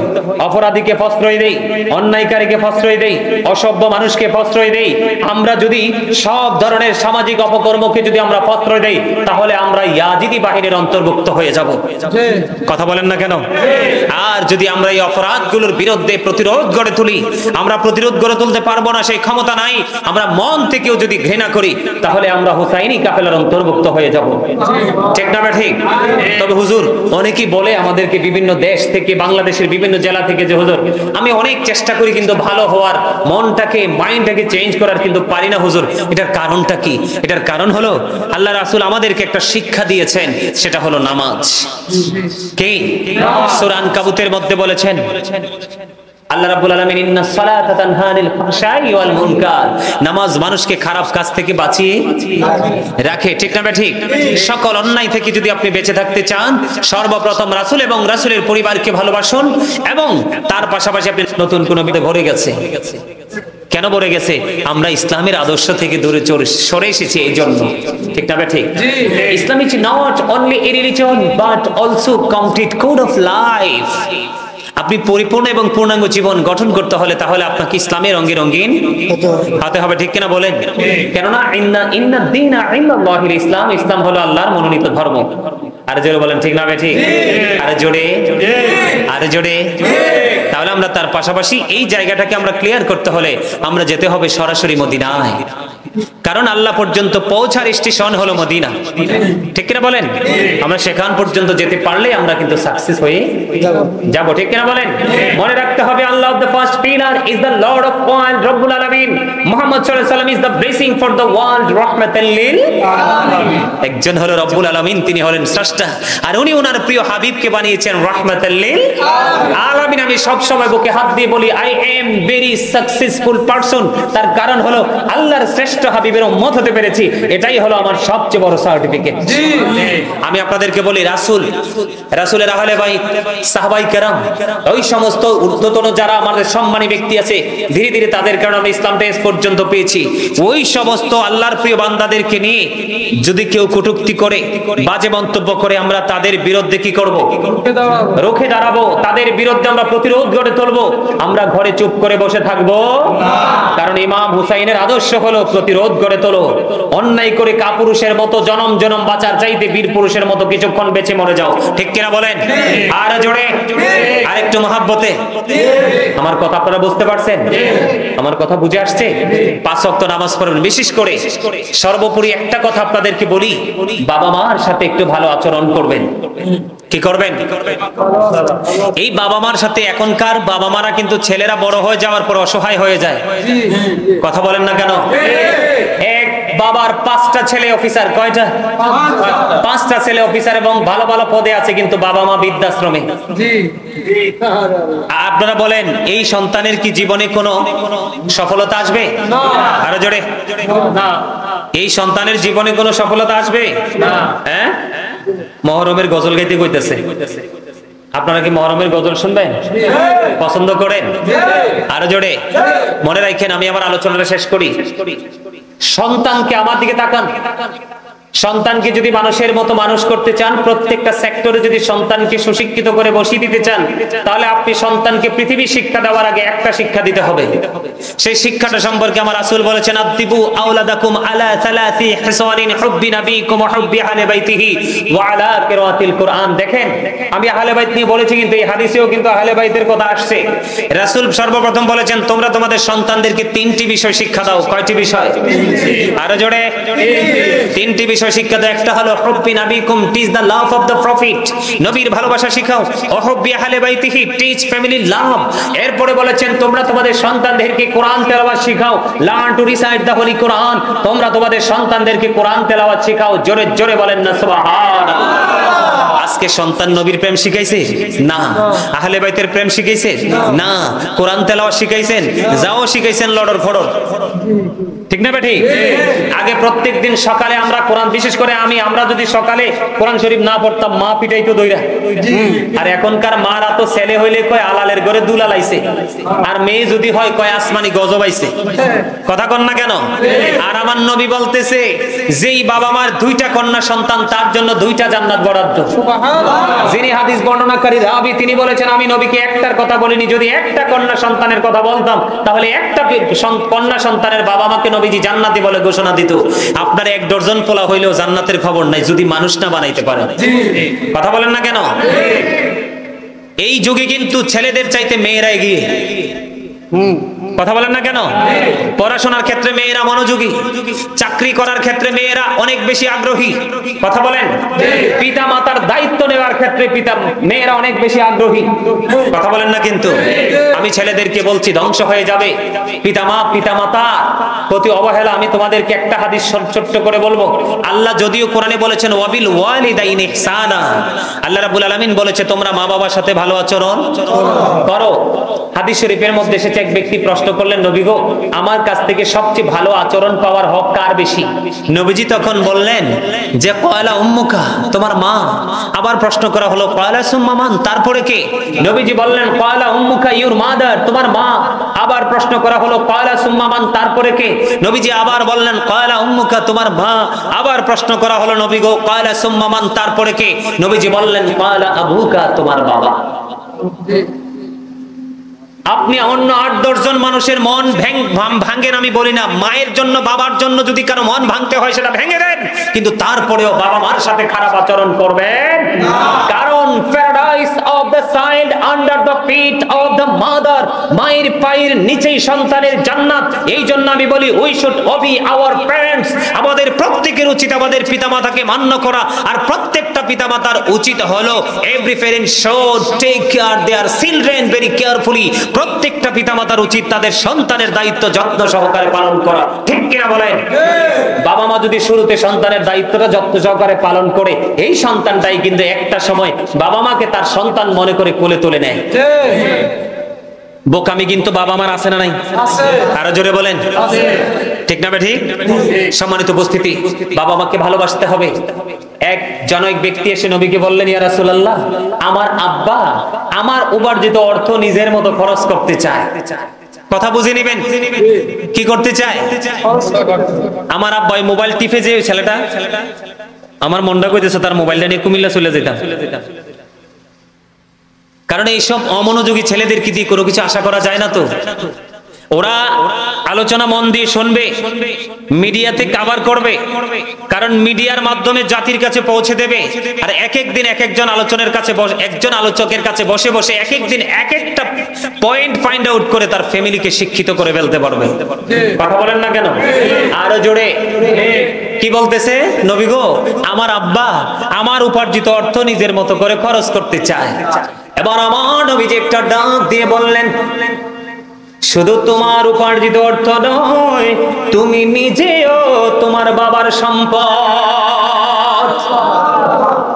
অপরাধীকে প্রশ্রয় দেই, অন্যায়কারীকে প্রশ্রয় দেই, অসভ্য মানুষকে প্রশ্রয় দেই, আমরা যদি সব ধরনের সামাজিক অপকর্মকে যদি আমরা প্রশ্রয় দেই, তাহলে আমরা ইয়াজিদি বাহিনীর অন্তর্ভুক্ত হয়ে যাব। কথা বলেন না কেন? আর যদি আমরা এই অপরাধগুলোর বিরুদ্ধে প্রতিরোধ গড়ে তুলি, আমরা প্রতিরোধ গড়ে তুলতে পারবো না, সেই ক্ষমতা নাই, আমরা মন থেকেও যদি ঘৃণা করি, তাহলে আমরা হুসাইনি কাফেলার অন্তর্ভুক্ত হয়ে যাব। ঠিক না ঠিক? তবে হুজুর, অনেকেই বলে আমাদেরকে বিভিন্ন দেশ থেকে, বাংলাদেশের বিভিন্ন জেলা থেকে, যে হুজুর আমি অনেক চেষ্টা করি কিন্তু ভালো হওয়ার, মনটাকে মাইন্ডটাকে চেঞ্জ করার কিন্তু পারি না হুজুর, এটার কারণটা কি? এটার কারণ হলো আল্লাহ রাসূল আমাদেরকে একটা শিক্ষা দিয়েছেন, সেটা হলো নামাজ। কি সূরা আনকাবুতের মধ্যে বলেছেন আল্লাহ রাব্বুল আলামিন, ইন্নাস সালাতা তানহা আনিল ফাহশাই ওয়াল মুনকার, নামাজ মানুষকে খারাপ কাজ থেকে বাঁচিয়ে রাখে। ঠিক না ঠিক? সকল অন্যায় থেকে যদি আপনি বেঁচে থাকতে চান, সর্বপ্রথম রাসূল এবং রাসূলের পরিবারকে ভালোবাসুন, এবং তার পাশাপাশি আপনি নতুন কোন বিদে ভরে গেছে। কেন ভরে গেছে? আমরা ইসলামের আদর্শ থেকে দূরে সরে এসেছি এই জন্য। ঠিক না ঠিক? Islam is not only a religion but also complete code of life. আপনি পরিপূর্ণ এবং পূর্ণাঙ্গ জীবন গঠন করতে হলে তাহলে আপনাকে ইসলামের রঙে রঙিন হতে হবে। ঠিক কিনা বলেন? কেননা ইন্না দীনা ইনদাল্লাহিল ইসলাম, ইসলাম হলো আল্লাহর মনোনীত ধর্ম। আরে জোরে বলেন ঠিক না ঠিক? আরে জোরে, আরে জোরে। তাহলে আমরা তার পাশাপাশি এই জায়গাটাকে আমরা ক্লিয়ার করতে হলে আমরা যেতে হবে সরাসরি মদিনায়, কারণ আল্লাহ পর্যন্ত পৌঁছার স্টেশন হলো মদিনা। ঠিক কিনা বলেন? আমরা সেখান পর্যন্ত যেতে পারলে আমরা কিন্তু সাকসেস হয়ে যাব। ঠিক কিনা বলেন? মনে রাখতে হবে, আল্লাহ the first pillar is the Lord of world, রব্বুল আলামিন। মুহাম্মদ সাল্লাল্লাহু আলাইহি ওয়াসাল্লাম is the blessing for the world, রাহমাতাল লিল আলামিন। একজন হলো রব্বুল আলামিন, তিনি হলেন স্রষ্টা, আর উনি ওনার প্রিয় হাবিবকে বানিয়েছেন রাহমাতাল লিল আলামিন। আমি সব সময় বুকে হাত দিয়ে বলি, I am very successful person. তার কারণ হলো আল্লাহর শ্রেষ্ঠ হাবিবের উম্মত হতে পেরেছি, এটাই হলো আমার সবচেয়ে বড় সার্টিফিকেট। আমি আপনাদেরকে বলি, রাসূলের আহলে বাইত, সাহাবায়ে কেরাম, ওই সমস্ত ঊর্ধ্বতন যারা আমাদের সম্মানী ব্যক্তি আছে, ধীরে ধীরে তাদের কারণে আমরা ইসলামটা এস পর্যন্ত পেয়েছি। ওই সমস্ত আল্লাহর প্রিয় বান্দাদেরকে নিয়ে যদি কেউ কটূক্তি করে, বাজে মন্তব্য করে, আমরা তাদের বিরুদ্ধে কি করব? রুখে দাঁড়াবো। তাদের বিরুদ্ধে আমরা প্রতিরোধ গড়ে তুলবো। আমরা ঘরে চুপ করে বসে থাকবো? কারণ ইমাম হুসাইনের আদর্শ হলো প্রতিরোধ গড়ে তোলো। অন্যায় করে কাপুরুষের মতো জনম জনম বাঁচার চাইতে বীর পুরুষের মতো কিছুক্ষণ বেঁচে মরে যাও। ঠিক কিনা বলেন? আর জোরে, আরেকটু মহাব্বতে। আমার কথা আপনারা বুঝতে পারছেন? আমার কথা বুঝে আসছে? 5 ওয়াক্ত নামাজ পড়ুন। বিশেষ করে সর্বোপরি একটা কথা আপনাদেরকে বলি, বাবা মার সাথে একটু ভালো আচরণ করবেন। কি করবেন? এই বাবা মার সাথে, এখনকার বাবা মারা কিন্তু ছেলেরা বড় হয়ে যাওয়ার পর অসহায় হয়ে যায়। কথা বলেন না কেন? এক বাবার 5টা ছেলে অফিসার। কয়টা? 5টা ছেলে অফিসার এবং ভালো ভালো পদে আছে, কিন্তু বাবা মা বৃদ্ধাশ্রমে। আপনারা বলেন, এই সন্তানের কি জীবনে কোনো সফলতা আসবে? আরো জোরে। এই সন্তানের জীবনে কোনো সফলতা আসবে? হ্যাঁ? মহরমের গজল গাইতে কইতেছে। আপনারা কি মহরমের গজল শুনবেন? পছন্দ করেন? আরো জোরে। মনে রাখেন, আমি আমার আলোচনাটা শেষ করি। সন্তানকে, আমার দিকে তাকান, সন্তানকে যদি মানুষের মতো মানুষ করতে চান, প্রত্যেকটা সেক্টরে যদি সন্তানকে সুশিক্ষিত করে বসিয়ে দিতে চান, তাহলে আপনি সন্তানকে পৃথিবীর শিক্ষা দেওয়ার আগে একটা শিক্ষা দিতে হবে। সেই শিক্ষাটা সম্পর্কে আমার রাসূল বলেছেন, আদিবু আওলাদাকুম আলা সালাসি হিসানিন হুব্বি নবীকুম ওয়া হুব্বি আহলে বাইতিহি ওয়া আলা কিরাআতিল কুরআন। দেখেন, আমি আহলে বাইত নিয়ে বলেছি, কিন্তু এই হাদিসেও কিন্তু আহলে বাইতের কথা আসছে। রাসূল সর্বপ্রথম বলেছেন, তোমরা তোমাদের সন্তানদেরকে 3টি বিষয় শিক্ষা দাও। কয়টি বিষয়? আরো জোরে। 3টি বিষয় শিক্ষা দাও। একটা হলো হুব্বি নবীকুম, teach the love of the prophet, নবীর ভালোবাসা শিখাও। ও হুব্বি আহলে বাইতিহি, টিচ ফ্যামিলি লাভ। এরপরে বলেছেন, তোমরা তোমাদের সন্তানদেরকে কোরআন তেলাওয়াত শিখাও। Learn to recite the holy Quran. তোমরা তোমাদের সন্তানদেরকে কোরআন তেলাওয়াত শিখাও। জোরে জোরে বলেন না সুবহানাল্লাহ। আজকে সন্তান নবীর প্রেম শিখাইছে? না। আহলে বাইতের প্রেম শিখাইছে? না। কোরআন তেলাওয়াত শিখাইছেন? যাও শিখাইছেন লড়র ফড়র। ঠিক না বেঠি? আগে প্রত্যেক দিন সকালে আমরা কোরআন, বিশেষ করে আমরা যদি সকালে কোরআন শরীফ না পড়তাম মা পিটাইতো দইরা। আর এখনকার মারা তো ছেলে হইলে কয় আলালের ঘরে দুলা লাইছে, আর মেয়ে যদি হয় কয় আসমানি গজব আইছে। কথা কন না কেন? আর আমার নবী বলতেছে যেই বাবা মার দুইটা কন্যা সন্তান তার জন্য দুইটা জান্নাত বরাদ্দ। যিনি হাদিস বর্ণনাকারী রাবী তিনি বলেছেন আমি নবীকে একটার কথা বলিনি, যদি একটা কন্যা সন্তানের কথা বলতাম তাহলে একটা কন্যা সন্তানের বাবা মাকে নবীজি জান্নাতি বলে ঘোষণা দিত। আপনার 1 ডজন পোলা হইলেও জান্নাতের খবর নাই যদি মানুষ না বানাইতে পারে। কথা বলেন না কেন? এই যুগে কিন্তু ছেলেদের চাইতে মেয়েরা এগিয়ে। কথা বলেন না কেন? পড়াশোনার ক্ষেত্রে মেয়েরা মনোযোগী, চাকরি করার ক্ষেত্রে মেয়েরা অনেক বেশি আগ্রহী। কথা বলেন, পিতা মাতার দায়িত্ব নেওয়ার ক্ষেত্রে মেয়েরা অনেক বেশি আগ্রহী। কথা বলেন না? কিন্তু আমি ছেলেদেরকে বলছি ধ্বংস হয়ে যাবে পিতা মাতা প্রতি অবহেলা। আমি তোমাদেরকে একটা হাদিস ছোট্ট করে বলবো। আল্লাহ যদিও কোরআনে বলেছেন ওয়াবিল ওয়ালিদাইনি ইহসানা, আল্লাহ রাব্বুল আলামিন বলেছে তোমরা মা বাবার সাথে ভালো আচরণ করো। হাদিস শরীফের মধ্যে এসেছে এক ব্যক্তি প্রশ্ন করলেন নবী গো আমার কাছ থেকে সবচেয়ে ভালো আচরণ পাওয়ার হক কার বেশি? নবীজি তখন বললেন যে কয়লা উম্মুকা, তোমার মা। আবার প্রশ্ন করা হলো কয়লা সুম্মা মান, তারপরে কে? নবীজি বললেন কয়লা উম্মুকা ইউর মাদার, তোমার মা। আবার প্রশ্ন করা হলো কয়লা সুম্মা মান, তারপরে কে? নবীজি আবার বললেন কয়লা উম্মুকা, তোমার মা। আবার প্রশ্ন করা হলো নবী গো কয়লা সুম্মা মান, তারপরে কে? নবীজি বললেন কয়লা আবুকা, তোমার বাবা। আপনি অন্য 8-10 জন মানুষের মন ভাঙেন, আমি বলি না, মায়ের জন্য বাবার জন্য যদি কারো মন ভাঙতে হয় সেটা ভেঙে দেন, কিন্তু তারপরেও বাবা মার সাথে খারাপ আচরণ করবেন না। কারণ paradise of the child under the feet of the mother, মায়ের পায়ের নিচেই সন্তানের জান্নাত। এই জন্য আমি বলি we should obey our parents. আমাদের প্রত্যেকের উচিত আমাদের পিতামাতাকে মান্য করা। আর প্রত্যেকটা পিতামাতার উচিত হলো every parent should take care their children very carefully. প্রত্যেকটা পিতামাতার উচিত তাদের সন্তানের দায়িত্ব যত্ন সহকারে পালন করা। ঠিক কিনা বলেন? বাবা মা যদি শুরুতে সন্তানের দায়িত্বটা যত্ন সহকারে পালন করে, এই সন্তানটাই কিন্তু একটা সময় বাবা মাকে তার সন্তান মনে করে কোলে তুলে নেয়। বোকামি কিন্তু বাবা মার আছে না নাই? আরো জোরে বলেন, ঠিক না ঠিক? সম্মানিত উপস্থিতি, বাবা মাকে ভালোবাসতে হবে। এক জনৈক ব্যক্তি এসে নবীকে বললেন ইয়া রাসূলুল্লাহ, আমার আব্বা আমার উপার্জিত অর্থ নিজের মতো খরচ করতে চায়। কথা বুঝে নেবেন, কি করতে চায়? আমার আব্বা মোবাইল টিপে যে ছেলেটা, আমার মনটা কইতেছে তার মোবাইলটা নিয়ে কুমিল্লা চলে যেতাম। কারণ এইসব অমনোযোগী ছেলেদেরকে দিয়ে কোনো কিছু আশা করা যায় না। তো ওরা আলোচনা মন দিয়ে শুনবে, মিডিয়াতে কভার করবে, কারণ মিডিয়ার মাধ্যমে জাতির কাছে পৌঁছে দেবে। আর এক এক দিন এক একজন আলোচকের কাছে বসে বসে এক এক দিন এক একটা পয়েন্ট ফাইন্ড আউট করে তার ফ্যামিলিকে শিক্ষিত করে ফেলতে পারবে। কথা বলেন না কেন? আরো জোরে কি বলতেছে নবী গো, আমার আব্বা আমার উপার্জিত অর্থ নিজের মতো করে খরচ করতে চায়। এবার আমার নবীজি একটা ডাক দিয়ে বললেন, শুধু তোমার উপার্জিত অর্থ নয়, তুমি নিজেও তোমার বাবার সম্পদ।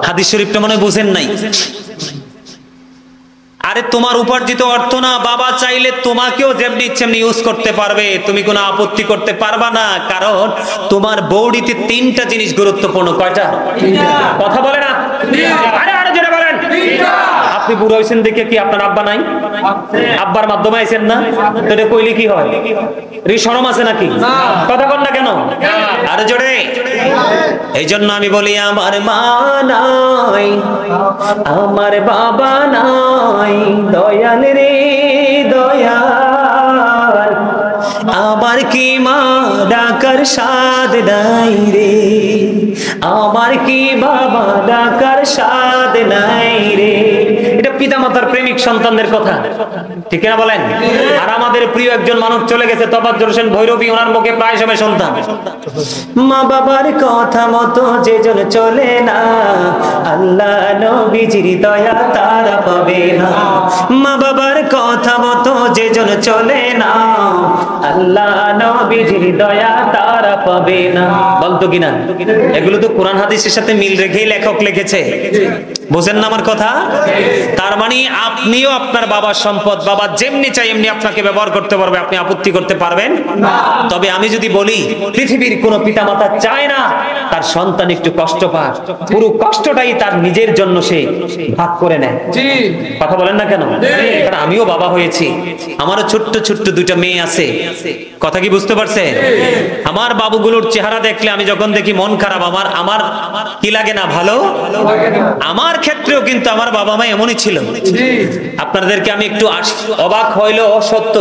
হাদিস শরীফটা মনে বুঝেন নাই? আরে তোমার উপার্জিত অর্থ না, বাবা চাইলে তোমাকেও যেমনি ইচ্ছেমনি ইউজ করতে পারবে, তুমি কোনো আপত্তি করতে পারবা না। কারণ তোমার বউডিতে 3টা জিনিস গুরুত্বপূর্ণ। কয়টা? কথা বলে না? আরে আরে জোরে বলেন। আপনি বুড়ো হয়েছেন দেখে কি আপনার আব্বা নাই? আব্বার মাধ্যমে আইছেন না? তো এটা কইলে কি হয়? শরম আছে নাকি? কথা বল না কেন? আরে জোরে। এই জন্য আমি বলি আমার মা নাই, আমার বাবা নাই, দয়াল রে দয়াল, আমার কি মা ডাকার স্বাদ নাই রে, আমার কি বাবা ডাকার স্বাদ নাই রে। এটা পিতামাতার প্রেমিক সন্তানদের কথা, ঠিক না বলেন? আর আমাদের প্রিয় একজন মানুষ চলে গেছে, তোফাজ্জল হোসেন ভৈরবী, ওনার মুখে প্রায় সময় শুনতাম, মা বাবার কথা মতো যেজন চলে না, আল্লাহ নবীজির দয়া তারা পাবে না। মা বাবার কথা মতো যেজন চলে না, আল্লাহ নবীজির দয়া তারা পাবে না। বলতো কিনা? এগুলো তো কোরআন হাদিসের সাথে মিল রেখেই লেখক লিখেছে। বুঝেন না আমার কথা? তার মানে আপনিও আপনার বাবার সম্পদ, বাবা যেমনি চাই এমনি আপনাকে ব্যবহার করতে পারবে, আপনি আপত্তি করতে পারবেন না। তবে আমি যদি বলি পৃথিবীর কোন পিতামাতা চায় না তার সন্তান একটু কষ্ট পাক, পুরো কষ্টটাই তার নিজের জন্য সে ভাগ করে নেয়। কথা বলেন না কেন? কারণ আমিও বাবা হয়েছি, আমারও ছোট্ট ছোট্ট দুইটা মেয়ে আছে। কথা কি বুঝতে পারছেন? আমার বাবুগুলোর চেহারা দেখলে আমি যখন দেখি মন খারাপ। আমার কি লাগে না? ভালো। আমার ক্ষেত্রেও কিন্তু আমার বাবা মা এমনই ছিল। আপনাদেরকে আমি একটু অবাক হইলো সত্য,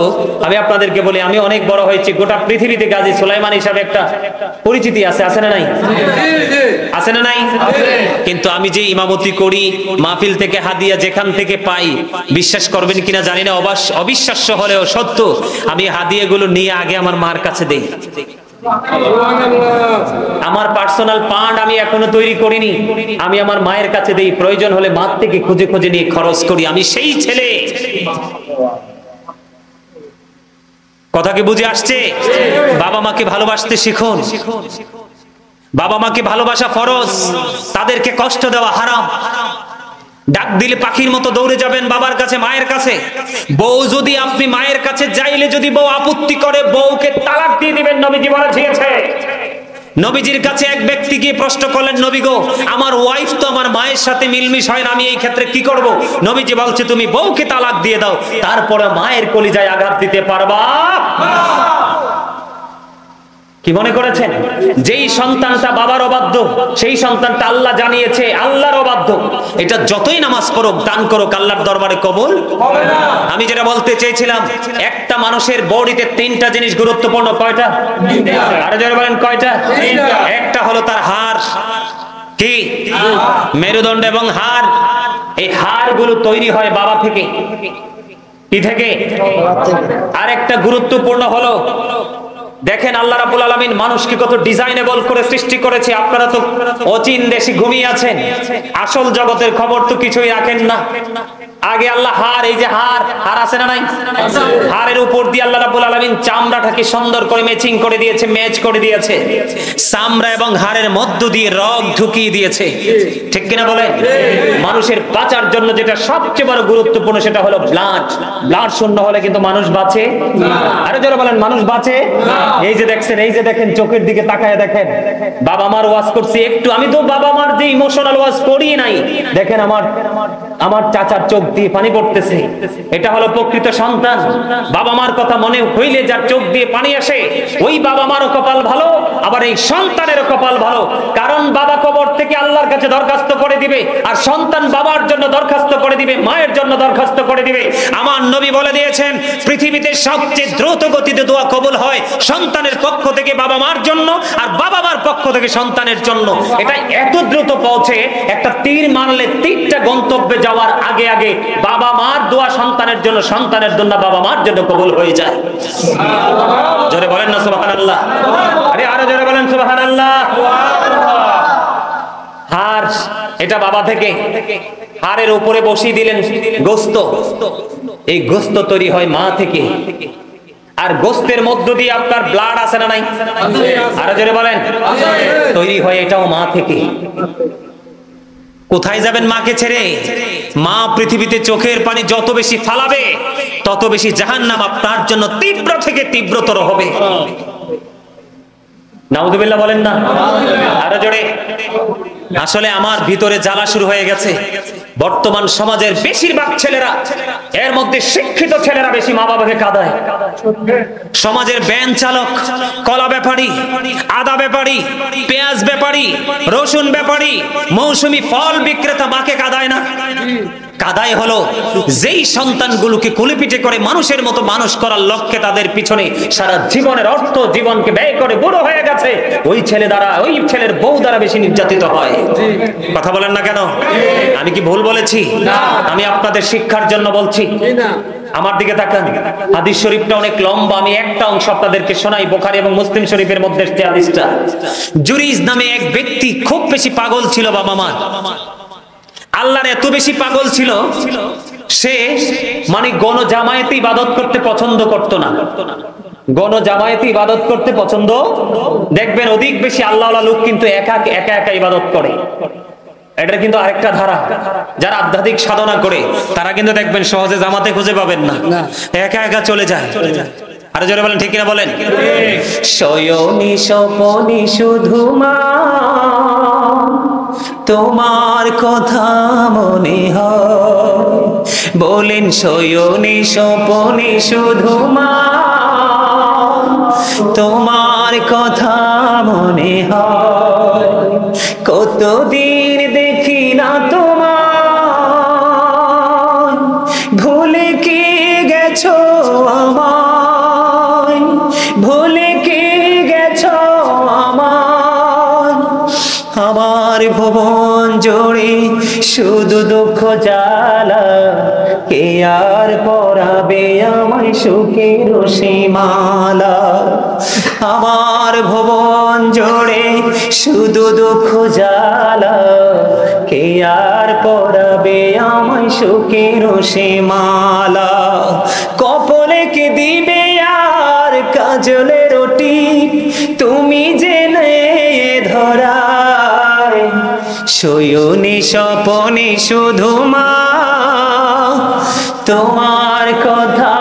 আমি আপনাদেরকে বলি, আমি অনেক বড় হয়েছি, গোটা পৃথিবীতে গাজী সুলাইমান হিসাবে একটা পরিচিতি আছে, আছে না নাই? আছে না নাই? কিন্তু আমি যে ইমামতি করি, মাহফিল থেকে হাদিয়া যেখান থেকে পাই, বিশ্বাস করবেন কিনা জানি না, অবিশ্বাস্য হলেও সত্য, আমি হাদিয়াগুলো নিয়ে আগে আমার মার কাছে দেই। আমার পার্সোনাল ফান্ড আমি এখনো তৈরি করিনি, আমি আমার মায়ের কাছে দেই। প্রয়োজন হলে মা থেকে খুঁজে খুঁজে নিয়ে খরচ করি। আমি সেই ছেলে। কথা কি বুঝে আসছে? বাবা মাকে ভালোবাসতে শিখুন। বাবা মাকে ভালোবাসা ফরজ, তাদেরকে কষ্ট দেওয়া হারাম। ডাক দিলে পাখির মতো দৌড়ে যাবেন বাবার কাছে, মায়ের কাছে। বউ যদি আপনি মায়ের কাছে যাইলে যদি বউ আপত্তি করে, বউকে তালাক দিয়ে দিবেন। নবীজি বলেছে, নবীজির কাছে এক ব্যক্তি গিয়ে প্রশ্ন করলেন, নবী গো, আমার ওয়াইফ তো আমার মায়ের সাথে মিলমিশ হয় না, আমি এই ক্ষেত্রে কি করব? নবীজি বলছে, তুমি বউকে তালাক দিয়ে দাও, তারপরে মায়ের কলিজায় আঘাত দিতে পারবা। কি মনে করেছেন? যেই সন্তানটা বাবার অবাধ্য, সেই সন্তানটা আল্লাহ জানিয়েছে আল্লাহর অবাধ্য। এটা যতই নামাজ পড়ুক, দান করুক, আল্লাহর দরবারে কবুল হবে না। আমি যেটা বলতে চেয়েছিলাম, একটা মানুষের বডিতে তিনটা জিনিস গুরুত্বপূর্ণ। কয়টা? আরো জোরে বলেন, কয়টা? একটা হলো তার হাড়। কি? মেরুদণ্ড এবং হাড়। এই হাড়গুলো তৈরি হয় বাবা থেকে। কি থেকে? আরেকটা গুরুত্বপূর্ণ হলো, দেখেন আল্লাহ রাব্বুল আলামিন মানুষকে কত ডিজাইনেবল করে সৃষ্টি করেছে। আপনারা তো অচিন দেশে ঘুমিয়ে আছেন, আসল জগতের খবর তো কিছুই রাখেন না। আগে আল্লাহ হাড়, এই যে হাড় আছে না নাই? হাড়ের উপর দিয়ে আল্লাহ রাব্বুল আলামিন চামড়াটাকে সুন্দর করে ম্যাচিং করে দিয়েছে, ম্যাচ করে দিয়েছে। চামড়া এবং হাড়ের মধ্য দিয়ে রগ ঢুকিয়ে দিয়েছে। ঠিক কিনা বলেন? মানুষের বাঁচার জন্য যেটা সবচেয়ে বড় গুরুত্বপূর্ণ, সেটা হলো ব্লাড। ব্লাড শূন্য হলে কিন্তু মানুষ বাঁচে না। আরে যারা বলেন মানুষ বাঁচে না। এই যে দেখছেন, এই যে দেখেন, চোখের দিকে তাকায় দেখেন, বাবা মার ওয়াজ করছি একটু, আমি তো বাবা মার যে ইমোশনাল ওয়াজ করি নাই। দেখেন আমার চাচার চোখ দিয়ে পানি পড়তেছে। এটা হলো প্রকৃত সন্তান। বাবা মার কথা মনে হইলে যার চোখ দিয়ে পানি আসে, ওই বাবা মারও কপাল ভালো, আবার এই সন্তানেরও কপাল ভালো। কারণ বাবা কবর থেকে আল্লাহর কাছে দরখাস্ত করে দিবে, আর সন্তান বাবার জন্য দরখাস্ত করে দিবে, মায়ের জন্য দরখাস্ত করে দিবে। আমার নবী বলে দিয়েছেন, পৃথিবীতে সবচেয়ে দ্রুত গতিতে দোয়া কবুল হয় সন্তানের পক্ষ থেকে বাবা মার জন্য, আর বাবা মার পক্ষ থেকে সন্তানের জন্য। এটা এত দ্রুত পৌঁছে, একটা তীর মারলে তীরটা গন্তব্যে যাওয়ার আগে আগে বাবা মার দোয়া সন্তানের জন্য, সন্তানের জন্য বাবা মার জন্য কবুল হয়ে যায়। জোরে বলেন না সুবহানাল্লাহ। আরে আরো জোরে বলেন সুবহানাল্লাহ। হাড়, এটা বাবা থেকে। হাড়ের উপরে বসিয়ে দিলেন গোস্ত, এই গোস্ত তৈরি হয় মা থেকে। আর গোস্তের মধ্য দিয়ে আপনার ব্লাড আছে না নাই? আরো জোরে বলেন। তৈরি হয় এটাও মা থেকে। কোথায় যাবেন মাকে ছেড়ে? মা পৃথিবীতে চোখের পানি যত বেশি ফালাবে, তত বেশি জাহান্নাম আপনার জন্য তীব্র থেকে তীব্রতর হবে। নাউযুবিল্লাহ বলেন না। আরো জোরে। আসলে আমার ভিতরে জ্বালা শুরু হয়ে গেছে। বর্তমান সমাজের বেশিরভাগ ছেলেরা, এর মধ্যে শিক্ষিত ছেলেরা বেশি মা বাবাকে কাঁদায়। সমাজের ভ্যান চালক, কলা ব্যাপারী, আদা ব্যাপারী, পেঁয়াজ ব্যাপারী, রসুন ব্যাপারী, মৌসুমী ফল বিক্রেতা মাকে কাঁদায় না। কাদায় হলো যেই সন্তানগুলোকে কুলিপিটে করে মানুষের মতো মানুষ করার লক্ষ্যে তাদের পিছনে সারা জীবনের অর্থ জীবনকে ব্যয় করে বুড়ো হয়ে গেছে, ওই ছেলে দ্বারা, ওই ছেলের বউ দ্বারা বেশি নির্যাতিত হয়। কথা বলেন না কেন? আমি কি ভুল বলেছি? আমি আপনাদের শিক্ষার জন্য বলছি। আমার দিকে তাকান, হাদিস শরীফটা অনেক লম্বা, আমি একটা অংশ আপনাদেরকে শোনাই। বুখারী এবং মুসলিম শরীফের মধ্যে হাদিসটা। জুরিজ নামে এক ব্যক্তি খুব বেশি পাগল ছিল বাবা মা। আল্লাহর এত বেশি পাগল ছিল, সে মানে গণজামায়াতে ইবাদত করতে পছন্দ করত না, গণজামায়াতে ইবাদত করতে পছন্দ, দেখবেন অধিক বেশি আল্লাহওয়ালা লোক কিন্তু একা একা ইবাদত করে। এটা কিন্তু আরেকটা ধারা, যারা আধ্যাত্মিক সাধনা করে তারা কিন্তু দেখবেন সহজে জামাতে খুঁজে পাবেন না, একা একা চলে যায়। আরো জোরে বলেন ঠিক কিনা বলেন। শয়নি স্বপনি শুধু মা তোমার কথা মনে হয়, বলেন শয়নি স্বপনি শুধু মা তোমার কথা মনে হয়, কতদিন দেখি না তোমার, ভুলে কি গেছো আমায়, ভুলে কি গেছো আমায়, আমার ভুবন জুড়ে শুধু দুঃখ জ্বালা, কে আর পরাবে আমায় সুখের সীমালা, আমার ভুবন জুড়ে শুধু দুঃখ জ্বালা, কে আর পরাবে আমায় সুখের সীমালা, কপালে কে দিবে আর কাজলের টিপ, তুমি জেনে ধরায়, শয়নি স্বপনে শুধু মা তোমার কথা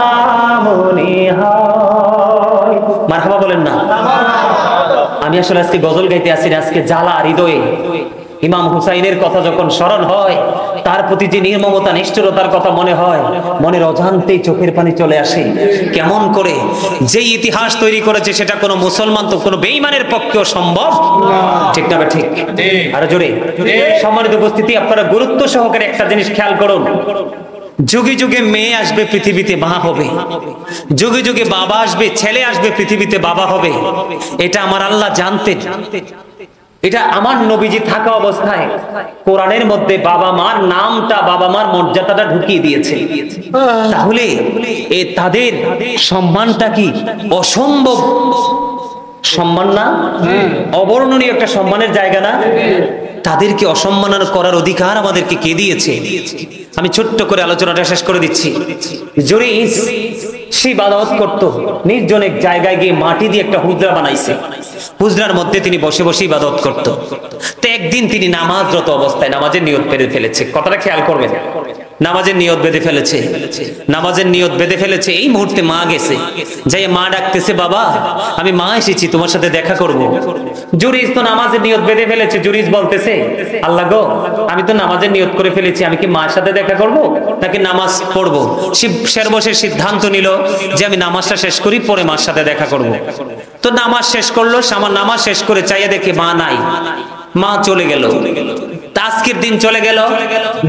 মনে হয়। মারহাবা বলেন না। আমি আসলে আজকে গজল গাইতে আসি না, আজকে জ্বালা হৃদয়ে ইমাম হুসাইনের কথা যখন স্মরণ হয়, তার প্রতি যে নির্মমতা নিষ্ঠুরতার কথা মনে হয়, মনের অজান্তেই চোখের পানি চলে আসে। কেমন করে যে ইতিহাস তৈরি করেছে সেটা কোনো মুসলমান তো কোনো বেঈমানের পক্ষেও সম্ভব, ঠিক না? ঠিক। আরো জোরে। সম্মানিত উপস্থিতি, আপনারা গুরুত্ব সহকারে একটা জিনিস খেয়াল করুন, যুগে যুগে মেয়ে আসবে পৃথিবীতে মা হবে, যুগে যুগে বাবা আসবে, ছেলে আসবে পৃথিবীতে বাবা হবে। এটা আমার আল্লাহ জানতেন, এটা আমার নবীজি থাকা অবস্থায় কোরআনের মধ্যে বাবা মার নামটা, বাবা মার মর্যাদাটা ঢুকিয়ে দিয়েছে। তাহলে তাদের সম্মানটা কি অসম্ভব সম্মান না? অবর্ণনীয় একটা সম্মানের জায়গা না? তাদেরকে অসম্মাননা করার অধিকার আমাদেরকে কে দিয়েছে? আমি ছোট্ট করে আলোচনাটা শেষ করে দিচ্ছি। জুরিস সে ইবাদত করত, নির্জন এক জায়গায় গিয়ে মাটি দিয়ে একটা হুজরা বানাইছে, হুজরার মধ্যে তিনি বসে বসে ইবাদত করত। তো একদিন তিনি নামাজরত অবস্থায় নামাজের নিয়ত বেঁধে ফেলেছে। কথাটা খেয়াল করবেন, নামাজের নিয়ত বেঁধে ফেলেছে, নামাজের নিয়ত বেঁধে ফেলেছে। এই মুহূর্তে মা গেছে, যাই মা ডাকতেছে, বাবা আমি মা এসেছি, তোমার সাথে দেখা করব। জুরিস তো নামাজের নিয়ত বেঁধে ফেলেছে। জুরিস বলতেছে, আল্লাহ গো, আমি তো নামাজের নিয়ত করে ফেলেছি, আমি কি মার সাথে দেখা করব নাকি নামাজ পড়বো? সর্বশেষ সিদ্ধান্ত নিল যে আমি নামাজটা শেষ করি, পরে মার সাথে দেখা করব। তো নামাজ শেষ করলো, আমার নামাজ শেষ করে চাইয়া দেখে মা নাই, মা চলে গেল। আজকের দিন চলে গেল,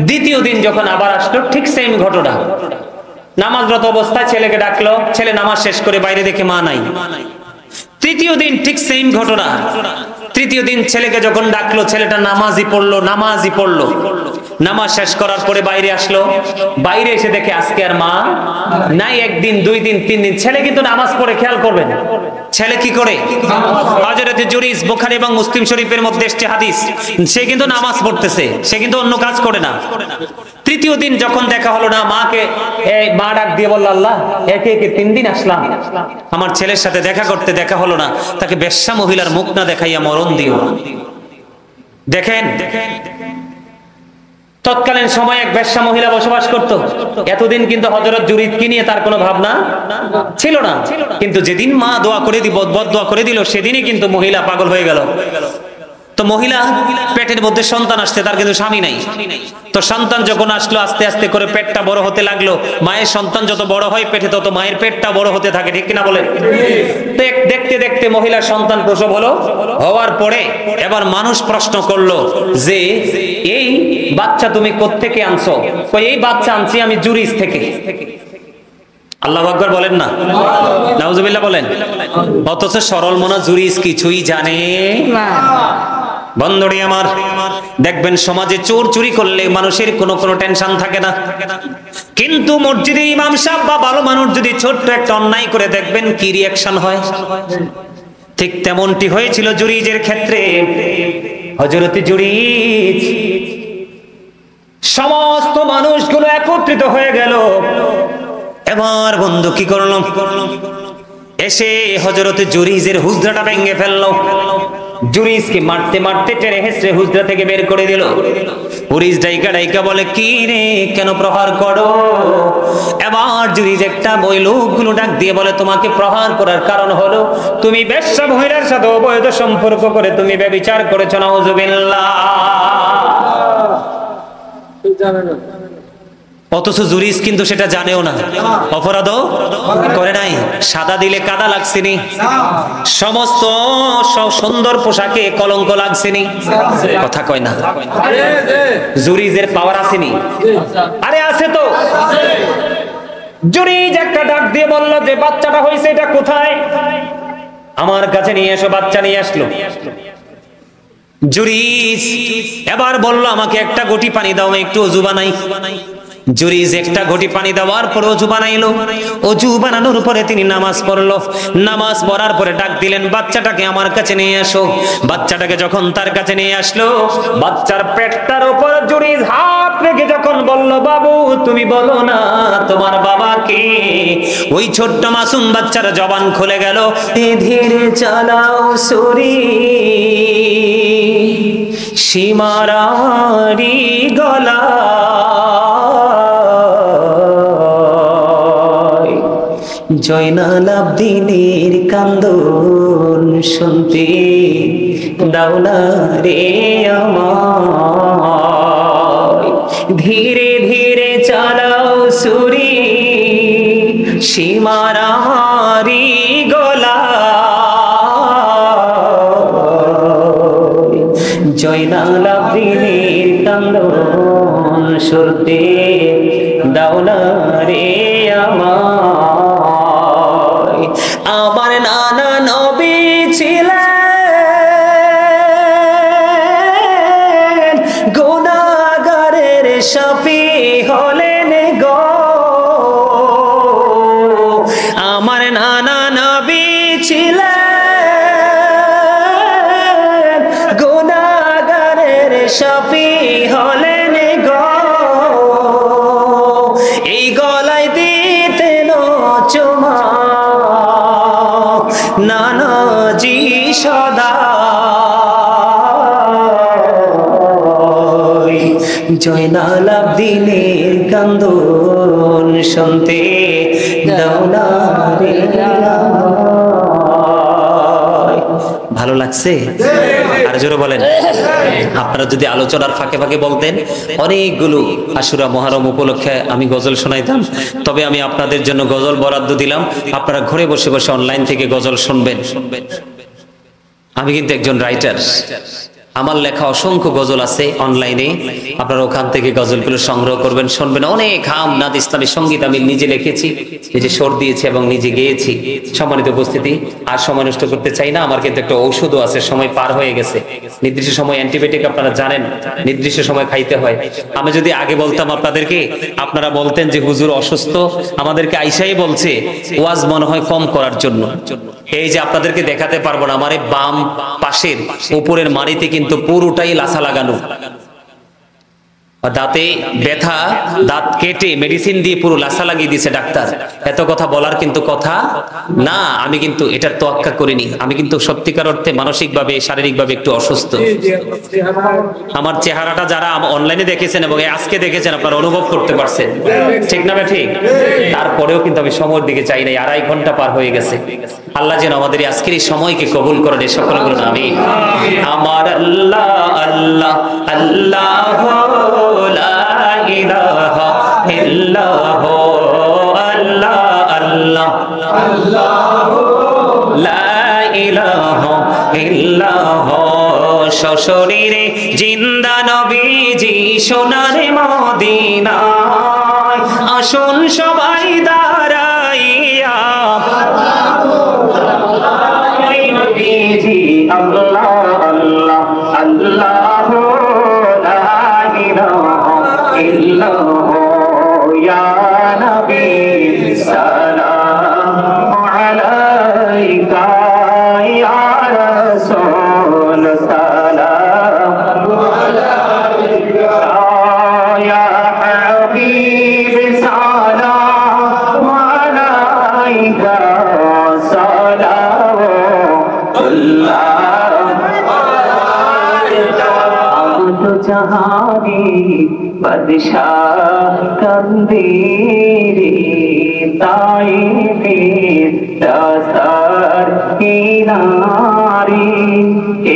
দ্বিতীয় দিন যখন আবার আসলো, ঠিক সেম ঘটনা। নামাজরত অবস্থায় ছেলেকে ডাকলো, ছেলে নামাজ শেষ করে বাইরে দেখে মা নাই। তৃতীয় দিন ঠিক সেম ঘটনা। তৃতীয় দিন ছেলেকে যখন ডাকলো, ছেলেটা নামাজই পড়লো, নামাজ শেষ করার পরে বাইরে আসলো, বাইরে এসে দেখে আজকে আর মা নাই। একদিন, দুই দিন, তিন দিন, ছেলে কিন্তু নামাজ পড়ে, খেয়াল করবেন ছেলে কি করে। হযরত জুরিস বুখারী এবং মুসলিম শরীফের মধ্যে এসেছে হাদিস, সে কিন্তু নামাজ পড়তেছে, সে কিন্তু অন্য কাজ করে না। তৃতীয় দিন যখন দেখা হলো না, মাকে মা ডাক দিয়ে বলল, আল্লাহ একে একে 3 দিন আসলাম, আমার ছেলের সাথে দেখা করতে দেখা হলো না, তাকে বেশ্যা মহিলার মুখ না দেখাইয়া মরণ দিও। দেখেন তৎকালীন সময়ে এক বেশ্যা মহিলা বসবাস করত। এতদিন কিন্তু হযরত জুরিদকে নিয়ে তার কোনো ভাবনা ছিল না, কিন্তু যেদিন মা দোয়া করে বদদোয়া করে দিল, সেদিনই কিন্তু মহিলা পাগল হয়ে গেল। তো মহিলা পেটের মধ্যে সন্তান আসছে, তার কিন্তু স্বামী নাই। তো সন্তান যখন আসলো, আস্তে আস্তে করে পেটটা বড় হতে লাগলো। মায়ের সন্তান যত বড় হয় পেটে, তত মায়ের পেটটা বড় হতে থাকে, ঠিক কিনা বলেন? দেখতে দেখতে মহিলার সন্তান প্রসব হলো। হওয়ার পরে এবার মানুষ প্রশ্ন করলো যে এই বাচ্চা তুমি কোত্থেকে আনছো? এই বাচ্চা আনছি আমি জুরিস থেকে। আল্লাহু আকবার বলেন না, নাউজুবিল্লাহ বলেন। অথচ সরল মনা জুরিস কিছুই জানে না। বন্ধুরি আমার, দেখবেন সমাজে চোর চুরি করলে মানুষের কোনো টেনশন থাকে না, কিন্তু মসজিদে ইমাম সাহেব বা ভালো মানুষ যদি ছোট্ট একটা অন্যায় করে, দেখবেন কি রিয়াকশন হয়। ঠিক তেমনটি হয়েছিল জুরিজের ক্ষেত্রে। হযরত জুরিজ সমস্ত মানুষগুলো একত্রিত হয়ে গেল। এবার বন্ধু কি করলো, এসে হযরত জুরিজের হুজরাটা ভেঙে ফেললো। জুরিজকে মারতে মারতে টেনে হেসড়ে হুজরা থেকে বের করে দিল। জুরিজ ডাইকা ডাইকা বলে, কি রে, কেন প্রহার করো? এবার জুরিজ একটা ওই লোকগুলো ডাক দিয়ে বলে, তোমাকে প্রহার করার কারণ হলো তুমি বেশ্যা মহিলার সাথে অবৈধ সম্পর্ক করে তুমি ব্যভিচার করেছো। নাউজুবিল্লাহ। অথচ জুরিজ কিন্তু সেটা জানেও না, অপরাধও করে নাই। সাদা দিলে কাদা লাগছেনি, সমস্ত সুন্দর পোশাকে কলঙ্ক লাগছেনি, কথা কয় না। জুরিজের পাওয়ার আসেনি? আরে আছে তো। জুরিজ একটা ডাক দিয়ে বলল যে বাচ্চাটা হয়েছে এটা কোথায়, আমার কাছে নিয়ে এসো। বাচ্চা নিয়ে আসলো। জুরিজ এবার বলল, আমাকে একটা ঘটি পানি দাও, একটু ওযু বানাই। জুরিজ একটা ঘটি পানি দেওয়ার পর ওযু বানাইলো। ওযু বানানোর পরে তিনি নামাজ পড়লো। নামাজ পড়ার পরে ডাক দিলেন, বাচ্চাটাকে আমার কাছে নিয়ে আসো। বাচ্চাটাকে যখন তার কাছে নিয়ে আসলো, বাচ্চার পেটটার উপর জুরিজ হাত রেখে যখন বলল, বাবু তুমি বলো না তোমার বাবা কে। ওই ছোট্ট মাসুম বাচ্চার জবান খুলে গেল, ধীরে চালাও সুরি সীমারারি গলা, জয়নাল আবদিনের কান্দন শুনতে দাও না রে আমায়। ধীরে ধীরে চালাও সুরি সীমারারি গলা, জয়নাল আবদিনের কান্দন শুনতে দাও না রে আমায়। আমার নানা নবী ছিলেন, গুনাহগারের শাফি হলেন গো। আমার নানা নবী ছিলেন, গুনাহগারের শাফি হলেন গো। এই গলায় দিতেন চুমা নানাজি সদা, জয়নাল আবদিনের কান্দন শুনতে দাও না রে আমায়। ভালো লাগছে? আর জোরে বলেন। আপনারা যদি আলোচনার ফাঁকে ফাঁকে বলতেন, অনেকগুলো আশুরা মহরম উপলক্ষে আমি গজল শোনাইতাম। তবে আমি আপনাদের জন্য গজল বরাদ্দ দিলাম, আপনারা ঘরে বসে বসে অনলাইন থেকে গজল শুনবেন। আমি কিন্তু একজন রাইটার, আমার লেখা অসংখ্য গজল আছে অনলাইনে, আপনারা ওখান থেকে গজলগুলো সংগ্রহ করবেন, শুনবেন। অনেক হামনাদ ইসলামী সঙ্গীত আমি নিজে লিখেছি, নিজে সুর দিয়েছি এবং নিজে গেয়েছি। সম্মানিত উপস্থিতি, আর সময় নষ্ট করতে চাই না। আমার কিন্তু একটা ঔষধও আছে, সময় পার হয়ে গেছে। নির্দিষ্ট সময় অ্যান্টিবায়োটিক আপনারা জানেন, নির্দিষ্ট সময় খাইতে হয়। আমি যদি আগে বলতাম আপনাদেরকে, আপনারা বলতেন যে হুজুর অসুস্থ, আমাদেরকে আইসাই বলছে ওয়াজ মনে হয় কম করার জন্য। এই যে আপনাদেরকে দেখাতে পারবো না, আমার এই বাম পাশের উপরের মাড়িতে কিন্তু পুরোটাই লাসা লাগানো, দাঁতে ব্যথা, দাঁত কেটে মেডিসিন দিয়ে পুরো লাসা লাগিয়ে দিয়েছে ডাক্তার। এত কথা বলার কিন্তু কথা না, আমি কিন্তু এটার তোয়াক্কা করিনি। আমি কিন্তু সত্যিকার অর্থে মানসিকভাবে শারীরিকভাবে একটু অসুস্থ। আমার চেহারাটা যারা অনলাইনে দেখেছেন এবং আজকে দেখেছেন, আপনারা অনুভব করতে পারছেন, ঠিক না ঠিক? তারপরেও কিন্তু আমি সময়ের দিকে চাই নাই, 2.5 ঘন্টা পার হয়ে গেছে। আল্লাহ যেন আমাদের আজকের এই সময়কে কবুল করেন, এই সকল বলুন আমিন। আমার আল্লাহ আল্লাহ আল্লাহ লা ইলাহা ইল্লাল্লাহ, আল্লাহ আল্লাহ আল্লাহ লা ইলাহা ইল্লাল্লাহ। সশরীরে জিন্দা নবীজি সোনার মদিনায়, আসুন সবাই দাঁড়াইয়া নবীজি আল্লাহ আল্লাহ আল্লাহ লা ইলাহা ইল্লাল্লাহ, ইয়া নবী সালাম আলাইকা, ইয়া রাসূল সালাম আলাইকা, আলাইকা সালাওয়াতুল্লাহ তো জাহানি বাদশাহ কন্দিরি তাইফে দাসার কিনারি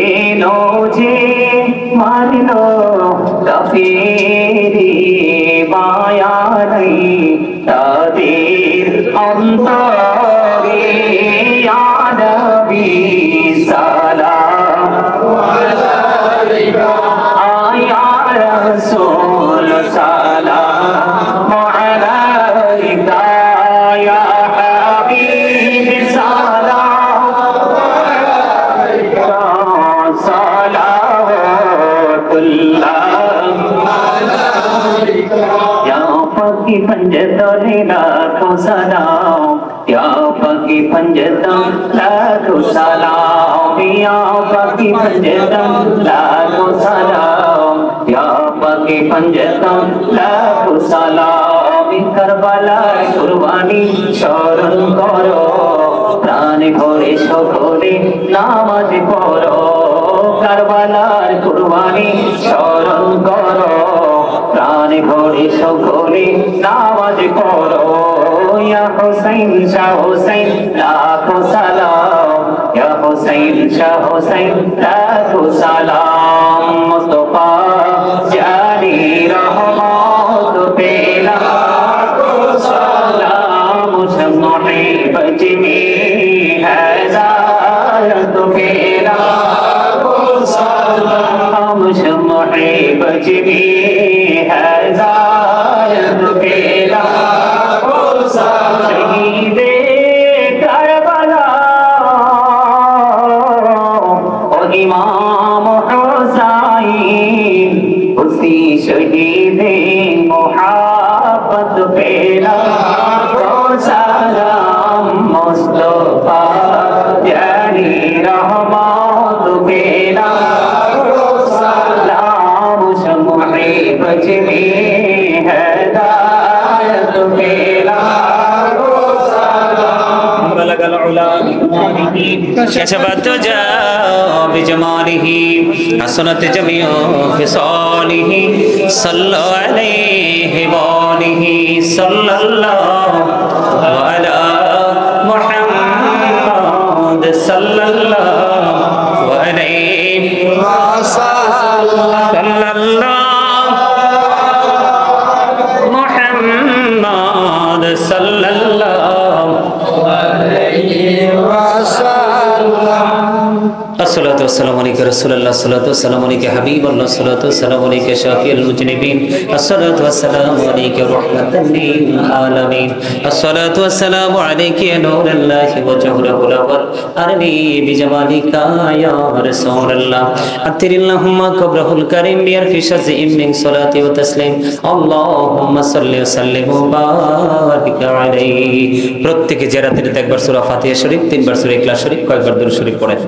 এলো যে মারলো কাফেরি মায়া নাই তাদের অন্তরে ইয়া নবী সালাম আলাইকা رسول سلام عليك يا حبيب سلام عليك صلوات الله عليك يا فقي पंजतने लाखों सलाम या फकी पंजतम लाखों सलाम या फकी पंजतम लाखों सलाम या फकी पंजतम लाखों सलाम करबलार कुर्बानी স্মরণ করো প্রাণ ভরে সকলে নামাজ পড়ো কারবালার কুরবানি স্মরণ করো প্রাণ ভরে সকলে নামাজ পড়ো ইয়া হুসাইন শাহ হুসাইন লাখো সালাম ইয়া হুসাইন শাহ হুসাইন লাখো সালাম মুস্তাফা জানি রহমত পেলা লাখো সালাম মুশম্মহি বজমি হাজারত পেলা লাখো সালাম মুশম্মহি বজমি হাজারত পেলা শহীদে কারবালা ও ইমাম হুসাইন উসি শহীদে মুহাব্বত পেলা সালাম মুস্তাফা জানি রহমত পেলা সালাম শমহি বজমি হেদায়ত পেলা بلغ العلا بكماله كشف الدجى بجماله حسنت جميع خصاله صلى عليه وآله صلى الله على محمد صلى الله عليه صلى الله محمد صلى الله الصلاة والسلام عليك رسول الله الصلاة والسلام عليك حبيب الله الصلاة والسلام عليك شافي المذنبين الصلاة والسلام عليك رحمة للعالمين الصلاة والسلام عليك يا نور الله وجهره الأول أرني بجمالك يا رسول الله أكثر اللهم قبره الكريم بألف شزء من صلاة وتسليم اللهم صل وسلم وبارك عليه প্রত্যেকে যারা তিনি একবার সূরা ফাতিহা শরীফ তিনবার সূরা ইখলাস শরীফ কয়েকবার দুরূদ শরীফ পড়েন